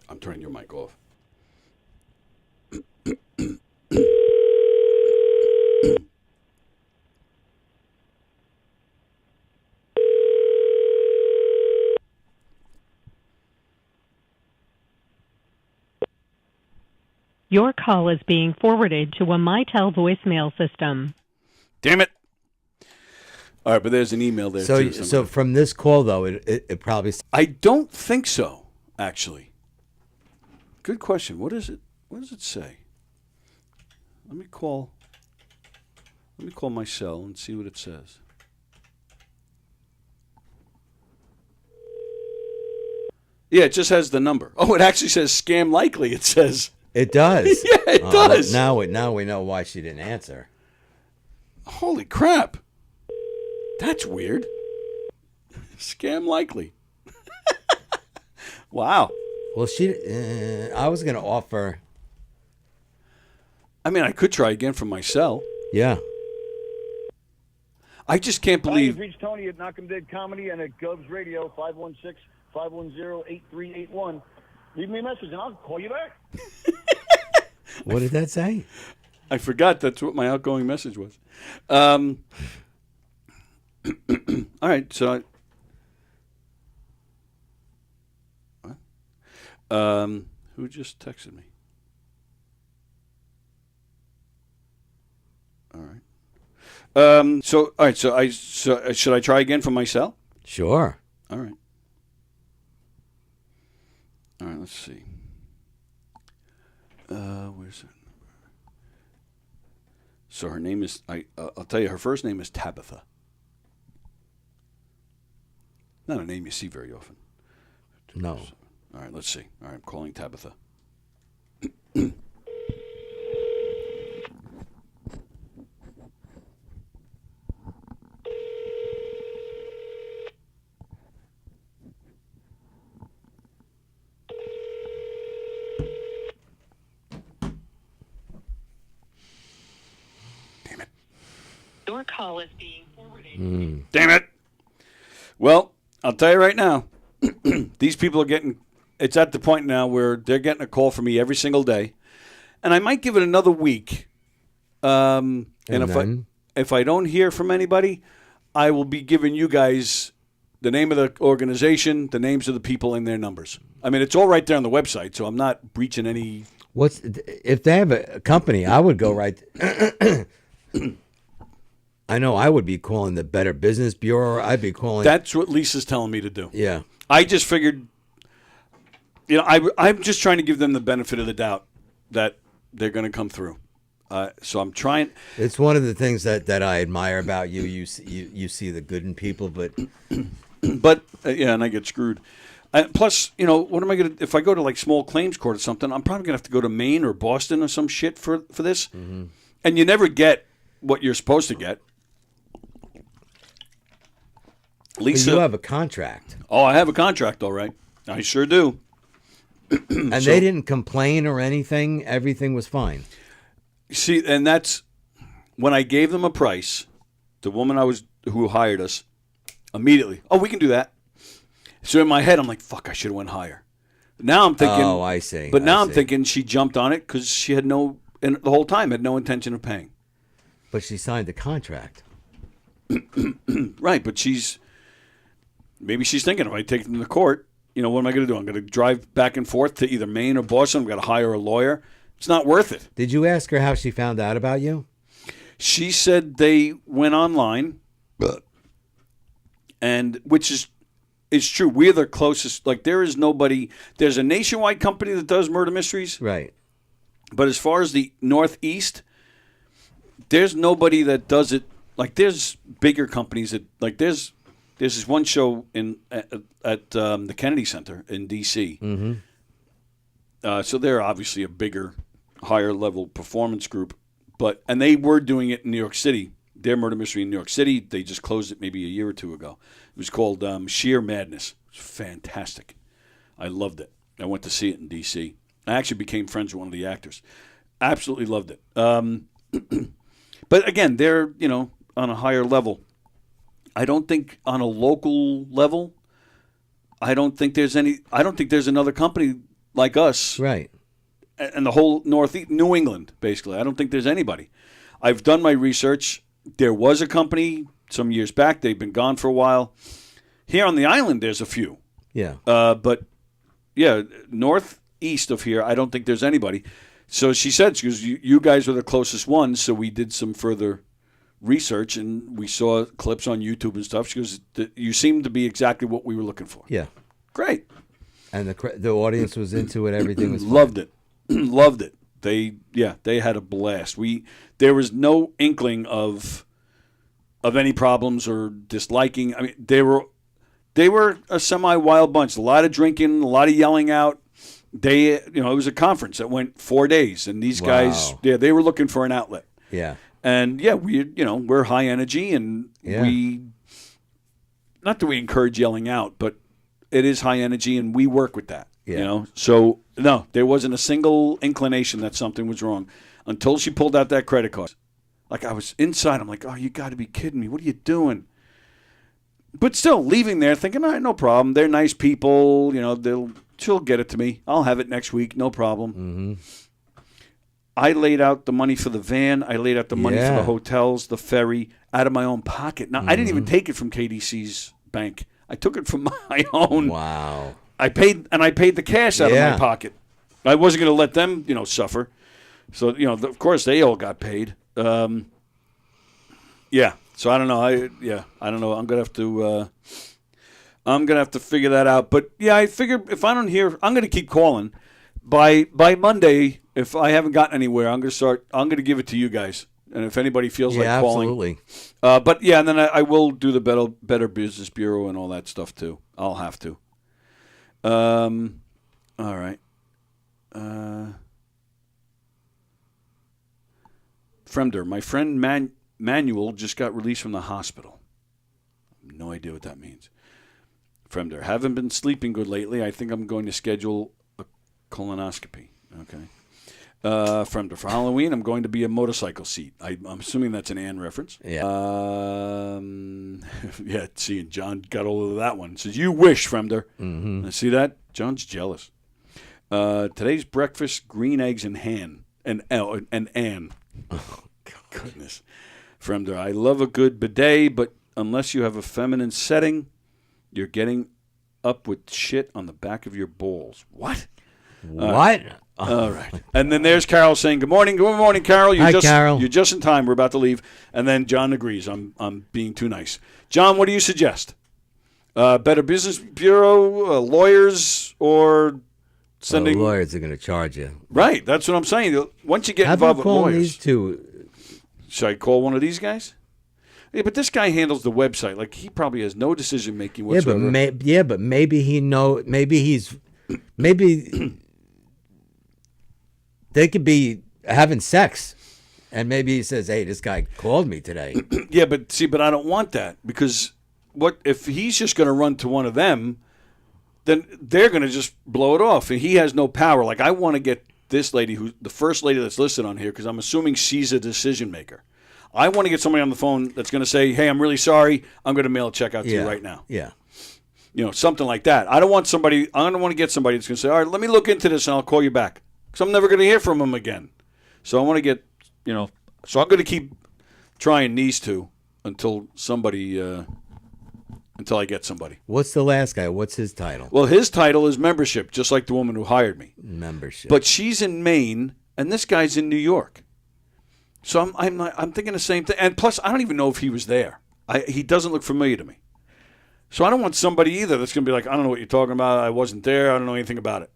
I'm turning your mic off. Your call is being forwarded to a Mitel voicemail system. Damn it. All right, but there's an email there, too. So from this call, though, it probably... I don't think so, actually. Good question. What is it? What does it say? Let me call my cell and see what it says. Yeah, it just has the number. Oh, it actually says scam likely, it says. It does? Yeah, it does. Now we know why she didn't answer. Holy crap. That's weird. Scam likely. Wow. Well, I was going to offer. I mean, I could try again from my cell. Yeah. I just can't Hi, believe. you've reached Tony at Knockem Dead Comedy and at Govs Radio, 516-510-8381. Leave me a message and I'll call you back. What did that say? I forgot that's what my outgoing message was. All right, so who just texted me? All right. So all right. So should I try again from my cell? Sure. All right. All right. Let's see. Where's her number? So her name is I'll tell you. Her first name is Tabitha. Not a name you see very often. No. All right. Let's see. All right. I'm calling Tabitha. Your call is being forwarded. Damn it. Well, I'll tell you right now, these people are getting, it's at the point now where they're getting a call from me every single day. And I might give it another week. And if I don't hear from anybody, I will be giving you guys the name of the organization, the names of the people, and their numbers. I mean, it's all right there on the website, so I'm not breaching any. If they have a company, I would go right. I know I would be calling the Better Business Bureau. I'd be calling. That's what Lisa's telling me to do. Yeah. I just figured, I'm just trying to give them the benefit of the doubt that they're going to come through. So I'm trying. It's one of the things that I admire about you. You see the good in people, but yeah, and I get screwed. Plus, what am I going to, if I go to like small claims court or something, I'm probably going to have to go to Maine or Boston or some shit for this. Mm-hmm. And you never get what you're supposed to get. Lisa, but you have a contract. Oh, I have a contract, all right. I sure do. And they didn't complain or anything. Everything was fine. See, and that's when I gave them a price. The woman who hired us immediately. Oh, we can do that. So in my head, I'm like, "Fuck! I should have went higher." Now I'm thinking. Oh, I see. But now I'm thinking she jumped on it because she had the whole time had no intention of paying. But she signed the contract. Right, but maybe she's thinking if I take them to court, what am I going to do? I'm going to drive back and forth to either Maine or Boston. I'm going to hire a lawyer. It's not worth it. Did you ask her how she found out about you? She said they went online, and which is true. We're the closest. Like there is nobody. There's a nationwide company that does murder mysteries, right? But as far as the Northeast, there's nobody that does it. Like there's bigger companies that like there's this one show at the Kennedy Center in D.C. Mm-hmm. So they're obviously a bigger, higher level performance group, and they were doing it in New York City. Their murder mystery in New York City, they just closed it maybe a year or two ago. It was called Sheer Madness. It was fantastic. I loved it. I went to see it in D.C. I actually became friends with one of the actors. Absolutely loved it. But again, they're on a higher level. I don't think on a local level. I don't think there's another company like us, right? And the whole Northeast, New England, basically. I don't think there's anybody. I've done my research. There was a company some years back. They've been gone for a while. Here on the island, there's a few. Yeah. But yeah, northeast of here, I don't think there's anybody. So she said, you guys were the closest ones, so we did some further research, and we saw clips on YouTube and stuff. She goes, you seem to be exactly what we were looking for. Yeah. Great. And the audience was into it. Everything was loved it. Loved it. They had a blast. There was no inkling of any problems or disliking. I mean, they were a semi-wild bunch. A lot of drinking, a lot of yelling out. It was a conference that went 4 days, and these guys, they were looking for an outlet. Yeah. And yeah, we're high energy, and we, not that we encourage yelling out, but it is high energy, and we work with that. Yeah. So no, there wasn't a single inclination that something was wrong until she pulled out that credit card. Like, I was inside, I'm like, oh, you got to be kidding me! What are you doing? But still, leaving there thinking, all right, no problem. They're nice people. She'll get it to me. I'll have it next week, no problem. Mm-hmm. I laid out the money for the van. I laid out the money for the hotels, the ferry, out of my own pocket. Now, I didn't even take it from KDC's bank. I took it from my own. Wow. I paid the cash out of my pocket. I wasn't going to let them, suffer. So, of course, they all got paid. Yeah. So I don't know. I don't know. I'm gonna have to figure that out. But yeah, I figure if I don't hear, I'm gonna keep calling. By Monday, if I haven't gotten anywhere, I'm gonna give it to you guys. And if anybody feels like calling, absolutely. But yeah, and then I will do the Better Business Bureau and all that stuff too. I'll have to. All right. Fremder, my friend Manuel just got released from the hospital. I have no idea what that means. Fremder, haven't been sleeping good lately. I think I'm going to schedule a colonoscopy. Okay. Fremder, for Halloween, I'm going to be a motorcycle seat. I'm assuming that's an Ann reference. Yeah. Yeah, see, and John got all of that one. Says, you wish, Fremder. Mm-hmm. See that? John's jealous. Today's breakfast, green eggs and ham. And Ann. Oh, goodness. Fremder, I love a good bidet, but unless you have a feminine setting, you're getting up with shit on the back of your balls. What? What? All right. And then there's Carol saying, good morning. Good morning, Carol. Hi, Carol. You're just in time. We're about to leave. And then John agrees. I'm being too nice. John, what do you suggest? Better Business Bureau, lawyers, or sending... lawyers are going to charge you. Right. That's what I'm saying. Once you get Have involved them with call lawyers... these two. Should I call one of these guys? Yeah, but this guy handles the website. Like, he probably has no decision making whatsoever. But maybe maybe they could be having sex, and maybe he says, "Hey, this guy called me today." Yeah, but I don't want that, because what if he's just going to run to one of them? Then they're going to just blow it off, and he has no power. Like, I want to get this lady, the first lady that's listed on here, because I'm assuming she's a decision maker. I want to get somebody on the phone that's going to say, hey, I'm really sorry. I'm going to mail a check out to you right now. Yeah. Something like that. I don't want to get somebody that's going to say, all right, let me look into this and I'll call you back. Because I'm never going to hear from him again. So I want to get, so I'm going to keep trying these two until I get somebody. What's the last guy? What's his title? Well, his title is membership, just like the woman who hired me. Membership. But she's in Maine, and this guy's in New York. So I'm thinking the same thing. And plus, I don't even know if he was there. He doesn't look familiar to me. So I don't want somebody either that's going to be like, I don't know what you're talking about. I wasn't there. I don't know anything about it.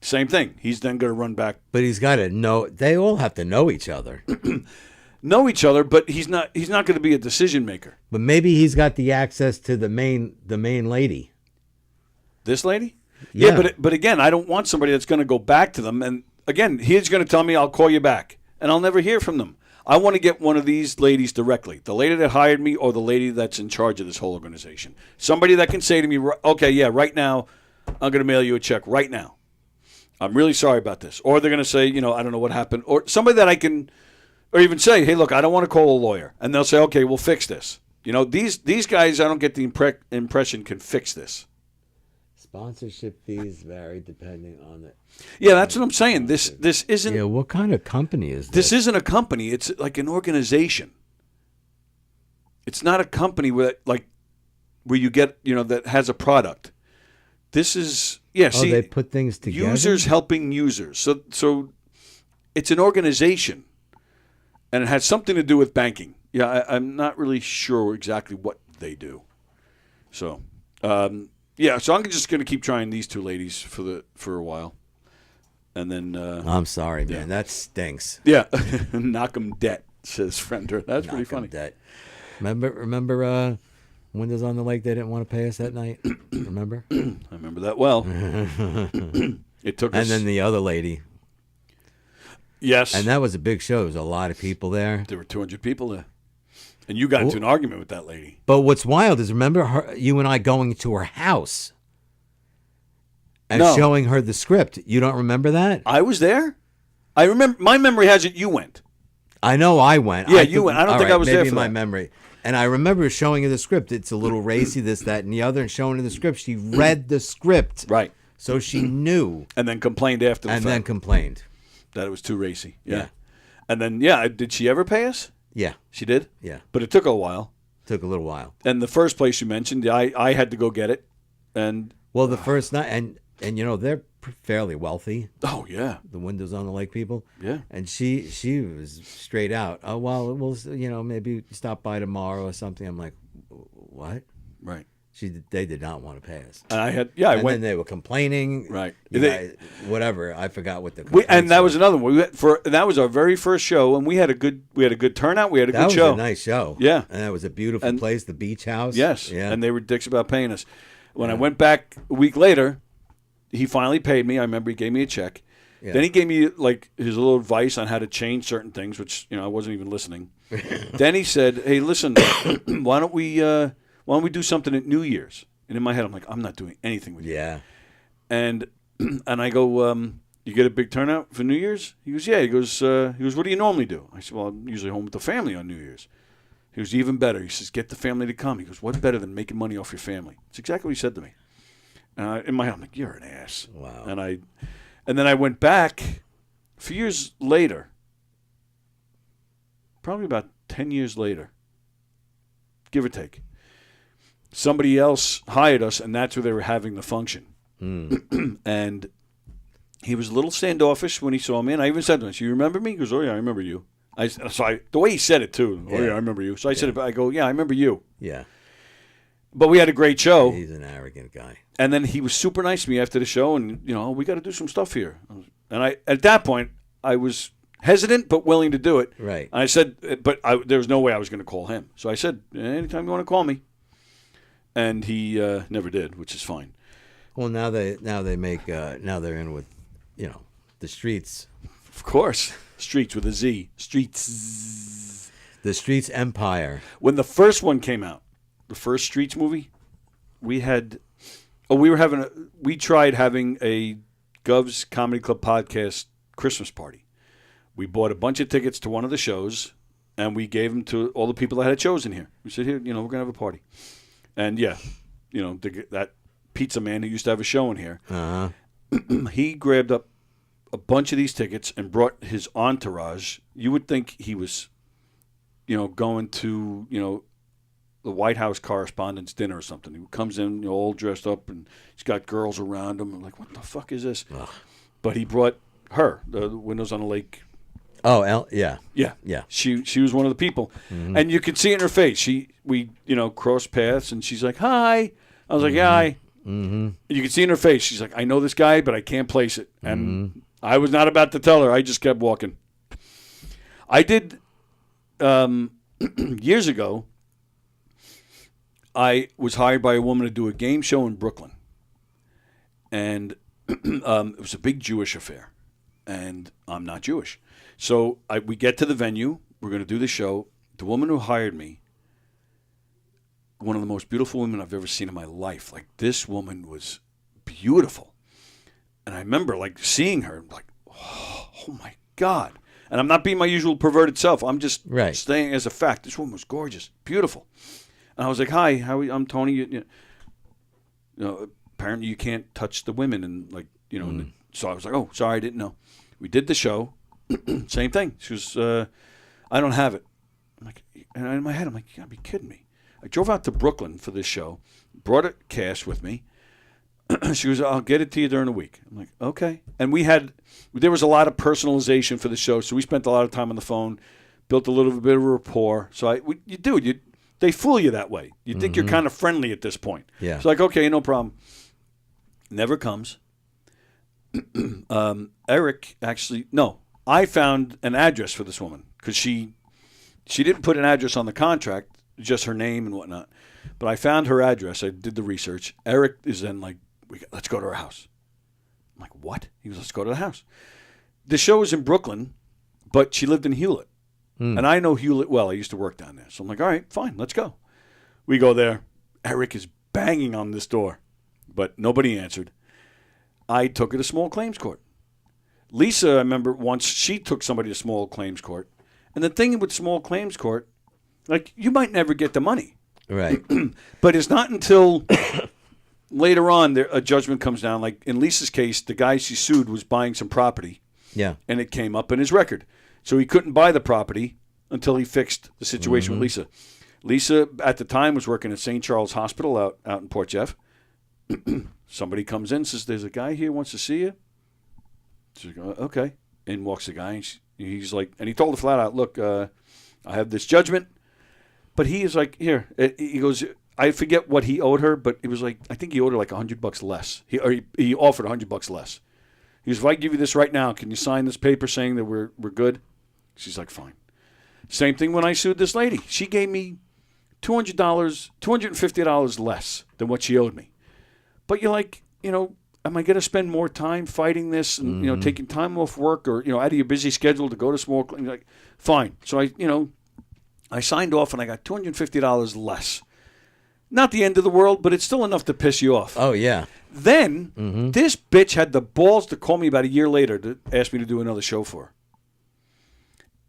Same thing. He's then going to run back. But he's got to know. They all have to know each other. Know each other, but he's not going to be a decision maker. But maybe he's got the access to the main lady. This lady? Yeah. But again, I don't want somebody that's going to go back to them. And again, he's going to tell me, I'll call you back. And I'll never hear from them. I want to get one of these ladies directly. The lady that hired me or the lady that's in charge of this whole organization. Somebody that can say to me, okay, yeah, right now, I'm going to mail you a check right now. I'm really sorry about this. Or they're going to say, I don't know what happened. Or somebody that I can, or even say, hey, look, I don't want to call a lawyer. And they'll say, okay, we'll fix this. These guys, I don't get the impression can fix this. Sponsorship fees vary depending on the... Yeah, that's what I'm saying. This isn't... Yeah, what kind of company is this? This isn't a company. It's like an organization. It's not a company where you get, that has a product. This is... Yeah, see... they put things together? Users helping users. So it's an organization. And it has something to do with banking. Yeah, I'm not really sure exactly what they do. So... yeah, so I'm just going to keep trying these two ladies for a while, and then. I'm sorry, man. That stinks. Yeah, Knockem debt, says Fremder. That's pretty funny. Debt. Remember Windows on the Lake? They didn't want to pay us that night. Remember? I remember that well. It took us. And then the other lady. Yes. And that was a big show. There was a lot of people there. There were 200 people there. And you got into an argument with that lady. But what's wild is remember you and I going to her house and showing her the script. You don't remember that? I was there. I remember. My memory has it you went. I know I went. Yeah, you went. I don't think I was there for my that. memory. And I remember showing her the script. It's a little racy, this, that, and the other, and showing her the script. She read the script. Right. So she knew. And then complained after the fact. And then complained. That it was too racy. Yeah. And then, did she ever pay us? Yeah. She did? Yeah. But it took a while. Took a little while. And the first place you mentioned, I had to go get it. And well, the first night, and you know, they're fairly wealthy. Oh, yeah. The Windows on the Lake people. Yeah. And she was straight out. Oh, well, we'll, maybe stop by tomorrow or something. I'm like, what? Right. They did not want to pay us. And I went. Then they were complaining. Right. Whatever. I forgot what the. And that was another one. That was our very first show, and we had a good turnout. We had a good show. That was a nice show. Yeah. And that was a beautiful place, the beach house. Yes. Yeah. And they were dicks about paying us. When I went back a week later, he finally paid me. I remember he gave me a check. Yeah. Then he gave me like his little advice on how to change certain things, which I wasn't even listening. Then he said, "Hey, listen, why don't we do something at New Year's?" And in my head, I'm like, "I'm not doing anything with you." Yeah. And I go, "You get a big turnout for New Year's?" He goes, "Yeah." He goes, "What do you normally do?" I said, "Well, I'm usually home with the family on New Year's." He goes, "Even better." He says, "Get the family to come." He goes, "What better than making money off your family?" It's exactly what he said to me. In my head, I'm like, "You're an ass." Wow. And then I went back a few years later, probably about 10 years later, give or take. Somebody else hired us, and that's where they were having the function. And he was a little standoffish when he saw me, and I even said to him, "You remember me?" He goes, "Oh, yeah, I remember you." The way he said it, too. "Oh, yeah, I remember you." So I said, I go, "Yeah, I remember you." Yeah. But we had a great show. He's an arrogant guy. And then he was super nice to me after the show, and, we got to do some stuff here. And at that point, I was hesitant but willing to do it. Right. And I said, there was no way I was going to call him. So I said, "Anytime you want to call me." And he never did, which is fine. Well, now they're in with, the Streets. Of course. Streets with a Z. Streets. The Streets Empire. When the first one came out, the first Streets movie, we tried having a Gov's Comedy Club podcast Christmas party. We bought a bunch of tickets to one of the shows, and we gave them to all the people that had shows in here. We said, "Here, we're going to have a party." And that pizza man who used to have a show in here, he grabbed up a bunch of these tickets and brought his entourage. You would think he was, going to, the White House Correspondents' Dinner or something. He comes in, all dressed up, and he's got girls around him. I'm like, what the fuck is this? Ugh. But he brought her, the Windows on the Lake. Oh, yeah. Yeah. She was one of the people. Mm-hmm. And you could see it in her face. We crossed paths, and she's like, "Hi." I was like, "Yeah, hi." Mm-hmm. You could see in her face. She's like, "I know this guy, but I can't place it." And I was not about to tell her. I just kept walking. I did, years ago, I was hired by a woman to do a game show in Brooklyn. And it was a big Jewish affair. And I'm not Jewish. So we get to the venue. We're going to do the show. The woman who hired me, one of the most beautiful women I've ever seen in my life. Like, this woman was beautiful. And I remember, seeing her, oh my God. And I'm not being my usual perverted self. I'm just saying as a fact. This woman was gorgeous, beautiful. And I was like, "Hi, I'm Tony. Apparently you can't touch the women." And so I was like, "Oh, sorry, I didn't know." We did the show. Same thing. She was, "I don't have it." I'm like, and in my head, I'm like, "You gotta be kidding me." I drove out to Brooklyn for this show, brought it cash with me. She goes, "I'll get it to you during the week." I'm like, "Okay." And there was a lot of personalization for the show, so we spent a lot of time on the phone, built a little bit of rapport. So they fool you that way. You think you're kind of friendly at this point. Yeah. It's like, okay, no problem. Never comes. Eric I found an address for this woman because she didn't put an address on the contract, just her name and whatnot. But I found her address. I did the research. Eric is then like, "Let's go to her house." I'm like, "What?" He goes, "Let's go to the house." The show was in Brooklyn, but she lived in Hewlett. And I know Hewlett well. I used to work down there. So I'm like, all right, fine, let's go. We go there. Eric is banging on this door, but nobody answered. I took her to small claims court. Lisa, I remember once, she took somebody to small claims court. And the thing with small claims court, like, you might never get the money. Right. But it's not until later on a judgment comes down. Like in Lisa's case, the guy she sued was buying some property. Yeah. And it came up in his record. So he couldn't buy the property until he fixed the situation with Lisa. Lisa, at the time, was working at St. Charles Hospital out in Port Jeff. Somebody comes in and says, there's a guy here who wants to see you. She's like, okay. In walks the guy. And he's like, and he told her flat out, look, I have this judgment. But he is like, here. He goes, I forget what he owed her, but it was like, I think he owed her like $100 less. He offered $100 less. He goes, if I give you this right now, can you sign this paper saying that we're good? She's like, fine. Same thing when I sued this lady. She gave me $250 less than what she owed me. But you're like, am I going to spend more time fighting this and, taking time off work or, out of your busy schedule to go to small claims? Like, fine. So I signed off and I got $250 less. Not the end of the world, but it's still enough to piss you off. Oh, yeah. Then this bitch had the balls to call me about a year later to ask me to do another show for her.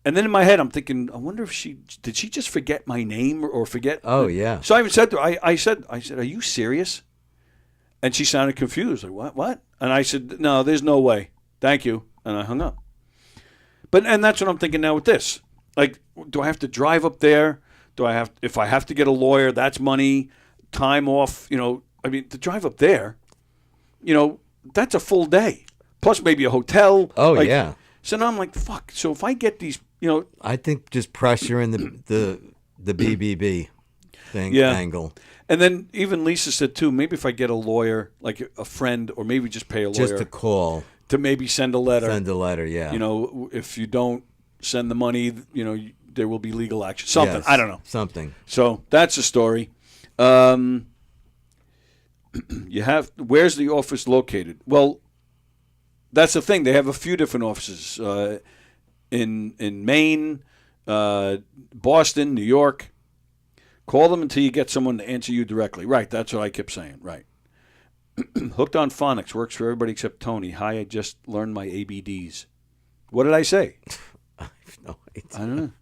And then in my head, I'm thinking, I wonder if did she just forget my name or forget? Oh, yeah. So I even said to her, I said, are you serious? And she sounded confused, like, what? And I said, no, there's no way. Thank you. And I hung up. And that's what I'm thinking now with this. Like, do I have to drive up there? If I have to get a lawyer, that's money, time off, to drive up there, that's a full day. Plus maybe a hotel. Oh, yeah. So now I'm like, fuck. So if I get these, I think just pressure in the BBB thing angle. And then even Lisa said, too, maybe if I get a lawyer, like a friend, or maybe just pay a lawyer. Just a call. To maybe send a letter. Send a letter, yeah. If you don't send the money, there will be legal action. Something. Yes, I don't know. Something. So that's a story. Where's the office located? Well, that's the thing. They have a few different offices in Maine, Boston, New York. Call them until you get someone to answer you directly. Right, that's what I kept saying. Right. Hooked on Phonics works for everybody except Tony. Hi, I just learned my ABDs. What did I say? I have no idea. I don't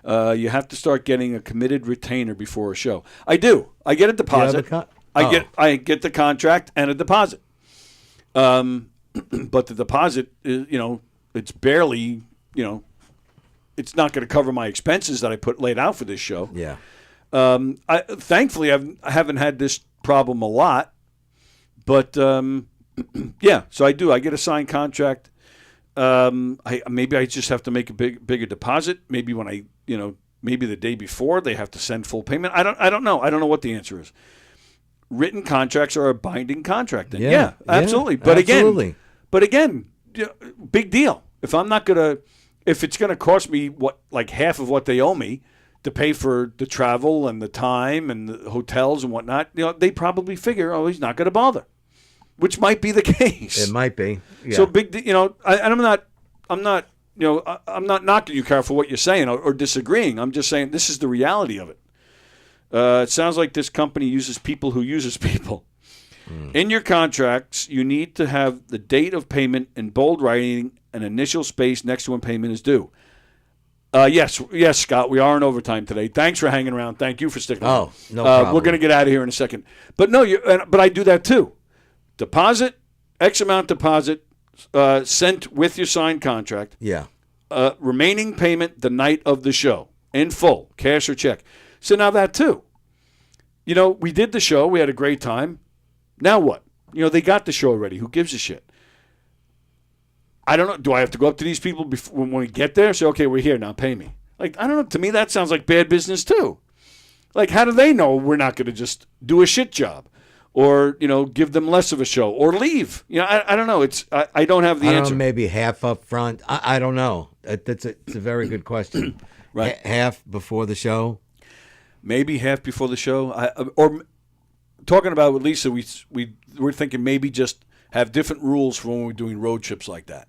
know. You have to start getting a committed retainer before a show. I do. I get a deposit. I get the contract and a deposit. But the deposit is, it's barely, it's not going to cover my expenses that I laid out for this show. Yeah. Thankfully, I haven't had this problem a lot, but yeah. So I do. I get a signed contract. Maybe I just have to make a bigger deposit. Maybe when maybe the day before they have to send full payment. I don't know. I don't know what the answer is. Written contracts are a binding contract. Then. Yeah, absolutely. But again, big deal. If it's gonna cost me half of what they owe me to pay for the travel and the time and the hotels and whatnot, they probably figure, he's not gonna bother, which might be the case. It might be. Yeah. So I'm not knocking you, Carl, for what you're saying or disagreeing. I'm just saying this is the reality of it. It sounds like this company uses people who uses people. In your contracts, you need to have the date of payment in bold writing, an initial space next to when payment is due. Yes, Scott, we are in overtime today. Thanks for hanging around. Thank you for sticking around. No problem. We're going to get out of here in a second. But no, but I do that too. Deposit, X amount deposit, sent with your signed contract. Yeah. Remaining payment the night of the show, in full, cash or check. So now that too. We did the show. We had a great time. Now what? They got the show already. Who gives a shit? I don't know. Do I have to go up to these people when we get there? Say, okay, we're here now. Pay me. Like, I don't know. To me, that sounds like bad business too. Like, how do they know we're not going to just do a shit job, or give them less of a show, or leave? I don't know. I don't have the answer. Maybe half up front. I don't know. It's a very good question. Right. Half before the show. Maybe half before the show. Or talking about with Lisa, we're thinking maybe just have different rules for when we're doing road trips like that.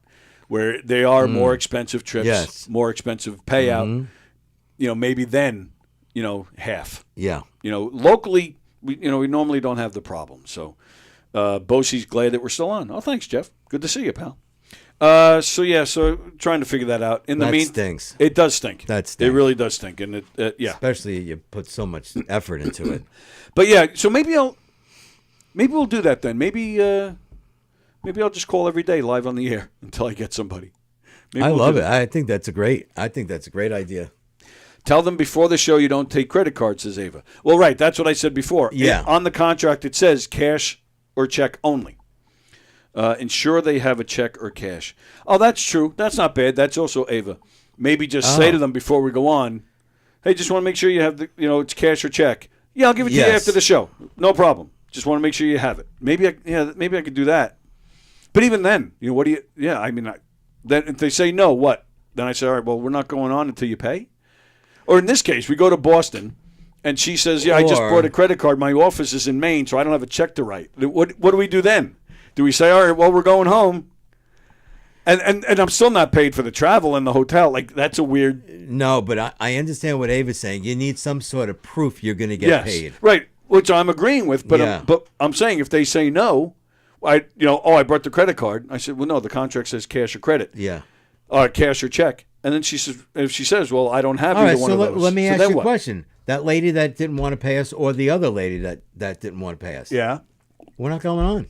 where they are more expensive trips, Yes. more expensive payout. Maybe then, half. Yeah. Locally, we normally don't have the problem. So, Bosie's glad that we're still on. Oh, thanks, Jeff. Good to see you, pal. So trying to figure that out. In the That stinks. It does stink. That stinks. It really does stink, and Especially you put so much effort into it. But yeah, so maybe we'll do that then. Maybe I'll just call every day live on the air until I get somebody. Maybe I we'll love do it. that. I think that's a great idea. Tell them before the show you don't take credit cards, says Ava. Well, right, that's what I said before. Yeah. On the contract it says cash or check only. Ensure they have a check or cash. Oh, that's true. That's not bad. That's also Ava. Maybe just say to them before we go on, hey, just want to make sure you have it's cash or check. Yeah, I'll give it to you after the show. No problem. Just want to make sure you have it. Maybe I could do that. But even then, what do you? Yeah, I mean, then if they say no, what? Then I say, all right, well, we're not going on until you pay. Or in this case, we go to Boston, and she says, yeah, I just bought a credit card. My office is in Maine, so I don't have a check to write. What do we do then? Do we say, all right, well, we're going home, and I'm still not paid for the travel and the hotel? Like, that's a weird. No, but I understand what Ava's saying. You need some sort of proof you're going to get paid. Right, which I'm agreeing with. But but I'm saying if they say no, I brought the credit card. I said, well, no, the contract says cash or credit. Yeah. Cash or check. And then she says, well, I don't have All either right, one so of those. let me So ask then you a what? question. That lady that didn't want to pay us, or the other lady that didn't want to pay us. Yeah. We're not going on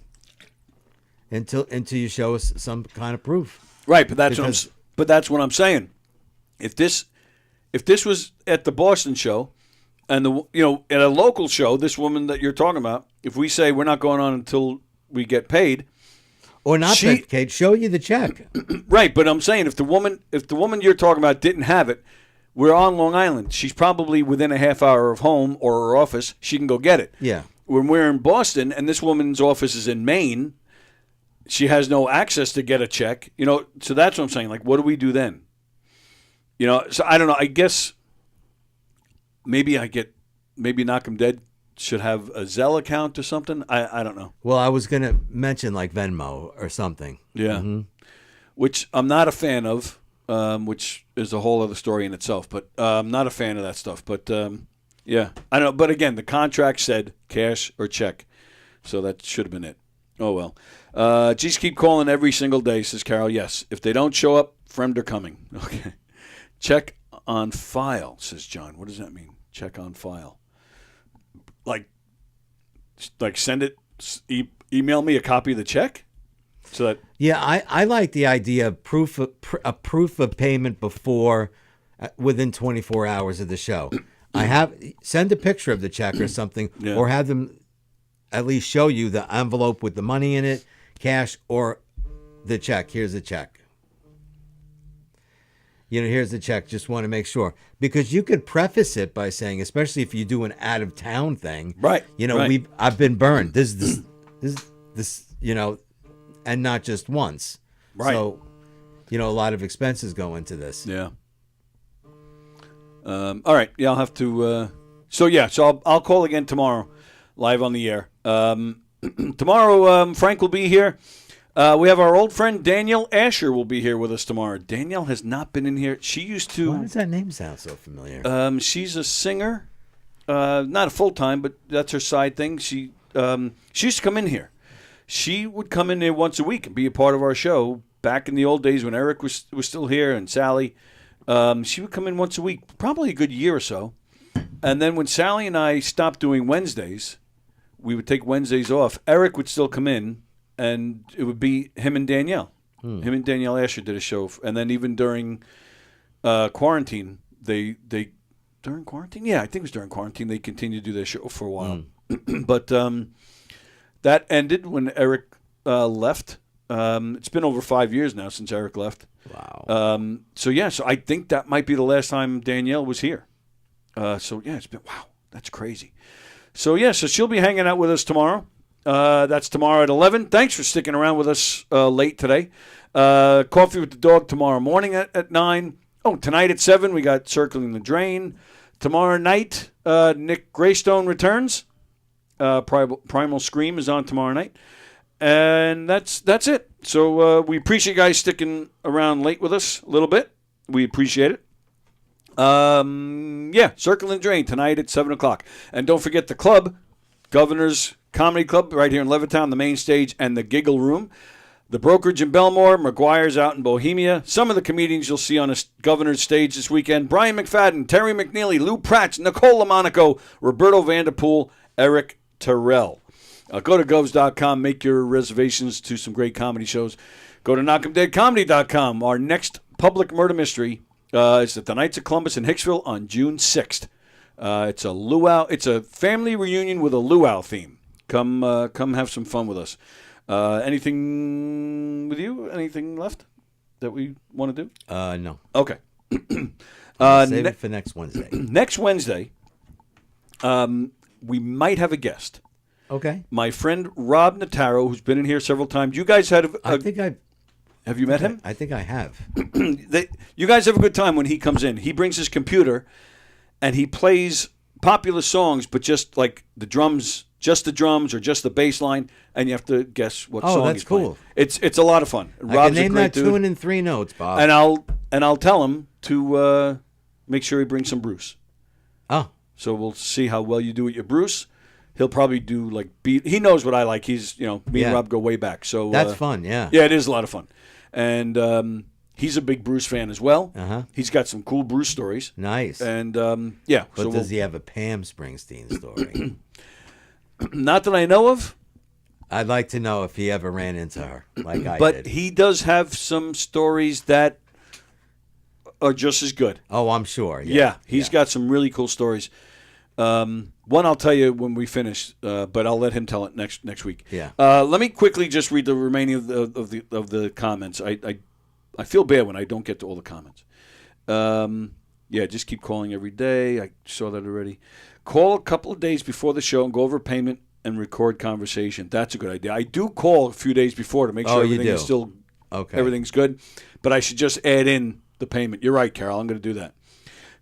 until you show us some kind of proof. Right, but that's what I'm saying. If this was at the Boston show, and at a local show, this woman that you're talking about, if we say we're not going on until we get paid, or not paid, Kate, show you the check. Right, but I'm saying if the woman you're talking about didn't have it, we're on Long Island. She's probably within a half hour of home or her office. She can go get it. Yeah. When we're in Boston and this woman's office is in Maine, she has no access to get a check. So that's what I'm saying. Like, what do we do then? So I don't know. I guess maybe Knockem Dead should have a Zelle account or something. I don't know. Well, I was going to mention like Venmo or something. Yeah. Mm-hmm. Which I'm not a fan of, which is a whole other story in itself. But I'm not a fan of that stuff. But, yeah. I don't know. But again, the contract said cash or check. So that should have been it. Oh, well. Just keep calling every single day, says Carol. Yes. If they don't show up, friend are coming. Okay. Check on file, says John. What does that mean? Check on file. Like send it, email me a copy of the check? So that I like the idea of proof of payment before, within 24 hours of the show. Send a picture of the check or something, or have them at least show you the envelope with the money in it, cash, or the check. Here's the check. Here's the check. Just want to make sure, because you could preface it by saying, especially if you do an out of town thing, right? Right. I've been burned. This, and not just once. Right. So, a lot of expenses go into this. Yeah. All right. Yeah, I'll have to. So I'll call again tomorrow, live on the air. Tomorrow, Frank will be here. We have our old friend Danielle Asher will be here with us tomorrow. Danielle has not been in here. She used to. Why does that name sound so familiar? She's a singer, not a full time, but that's her side thing. She used to come in here. She would come in there once a week and be a part of our show. Back in the old days when Eric was still here and Sally, she would come in once a week, probably a good year or so. And then when Sally and I stopped doing Wednesdays, we would take Wednesdays off. Eric would still come in. And it would be him and Danielle. Him and Danielle Asher did a show. And then even during quarantine, they during quarantine? Yeah, I think it was during quarantine. They continued to do their show for a while. But that ended when Eric left. It's been over 5 years now since Eric left. Wow. So I think that might be the last time Danielle was here. It's been, wow, that's crazy. So she'll be hanging out with us tomorrow. That's tomorrow at 11. Thanks for sticking around with us late today. Coffee with the Dog tomorrow morning at 9. Oh, tonight at 7, we got Circling the Drain. Tomorrow night, Nick Greystone returns. Primal Scream is on tomorrow night. And that's it. So we appreciate you guys sticking around late with us a little bit. We appreciate it. Circle and Drain tonight at 7 o'clock. And don't forget the club, Governor's Comedy Club, right here in Levittown, the main stage, and the Giggle Room. The Brokerage in Belmore, McGuire's out in Bohemia. Some of the comedians you'll see on a Governor's stage this weekend: Brian McFadden, Terry McNeely, Lou Pratt, Nicole LaMonaco, Roberto Vanderpool, Eric Terrell. Go to govs.com, make your reservations to some great comedy shows. Go to knockemdeadcomedy.com. Our next public murder mystery is at the Knights of Columbus in Hicksville on June 6th. It's a luau. It's a family reunion with a luau theme. Come have some fun with us. Anything with you? Anything left that we want to do? No. Okay. Save it for next Wednesday. Next Wednesday, we might have a guest. Okay. My friend Rob Notaro, who's been in here several times. You guys had have you met him? I think I have. You guys have a good time when he comes in. He brings his computer, and he plays popular songs, but just like the drums or just the bass line, and you have to guess what song that's he's playing. cool. It's a lot of fun. I Rob's can name a great that dude. tune in 3 notes, Bob. And I'll tell him to make sure he brings some Bruce. Oh. So we'll see how well you do with your Bruce. He'll probably do like beat. He knows what I like. He's me and Rob go way back. So that's fun. Yeah. Yeah, it is a lot of fun. And he's a big Bruce fan as well. Uh-huh. He's got some cool Bruce stories. Nice. And But so does he have a Pam Springsteen story? Not that I know of. I'd like to know if he ever ran into her like I But did. he does have some stories that are just as good. Oh, I'm sure. Yeah, he's got some really cool stories. One I'll tell you when we finish, but I'll let him tell it next week. Yeah. Let me quickly just read the remaining of the comments. I feel bad when I don't get to all the comments. Just keep calling every day. I saw that already. Call a couple of days before the show and go over payment and record conversation. That's a good idea. I do call a few days before to make sure everything is still everything's good. But I should just add in the payment. You're right, Carol. I'm going to do that.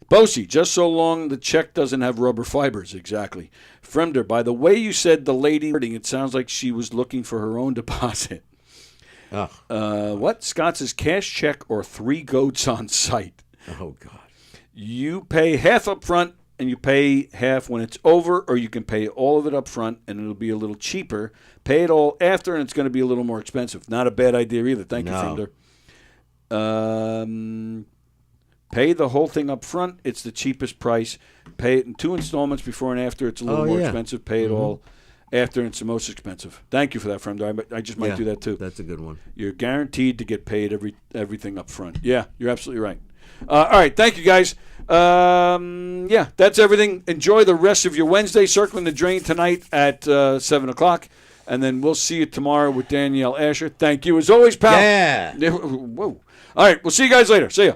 Bosie, just so long the check doesn't have rubber fibers. Exactly. Fremder, by the way you said the lady, it sounds like she was looking for her own deposit. What? Scott says cash check or 3 goats on site. Oh, God. You pay half up front and you pay half when it's over, or you can pay all of it up front and it'll be a little cheaper. Pay it all after and it's going to be a little more expensive. Not a bad idea either. Thank you, Fremder. Pay the whole thing up front. It's the cheapest price. Pay it in 2 installments before and after. It's a little more expensive. Pay it all after, and it's the most expensive. Thank you for that, Fremder. I just might do that too. That's a good one. You're guaranteed to get paid everything up front. Yeah, you're absolutely right. All right, thank you, guys. That's everything. Enjoy the rest of your Wednesday. Circling the Drain tonight at 7 o'clock. And then we'll see you tomorrow with Danielle Asher. Thank you as always, pal. Yeah. Whoa. All right, we'll see you guys later. See ya.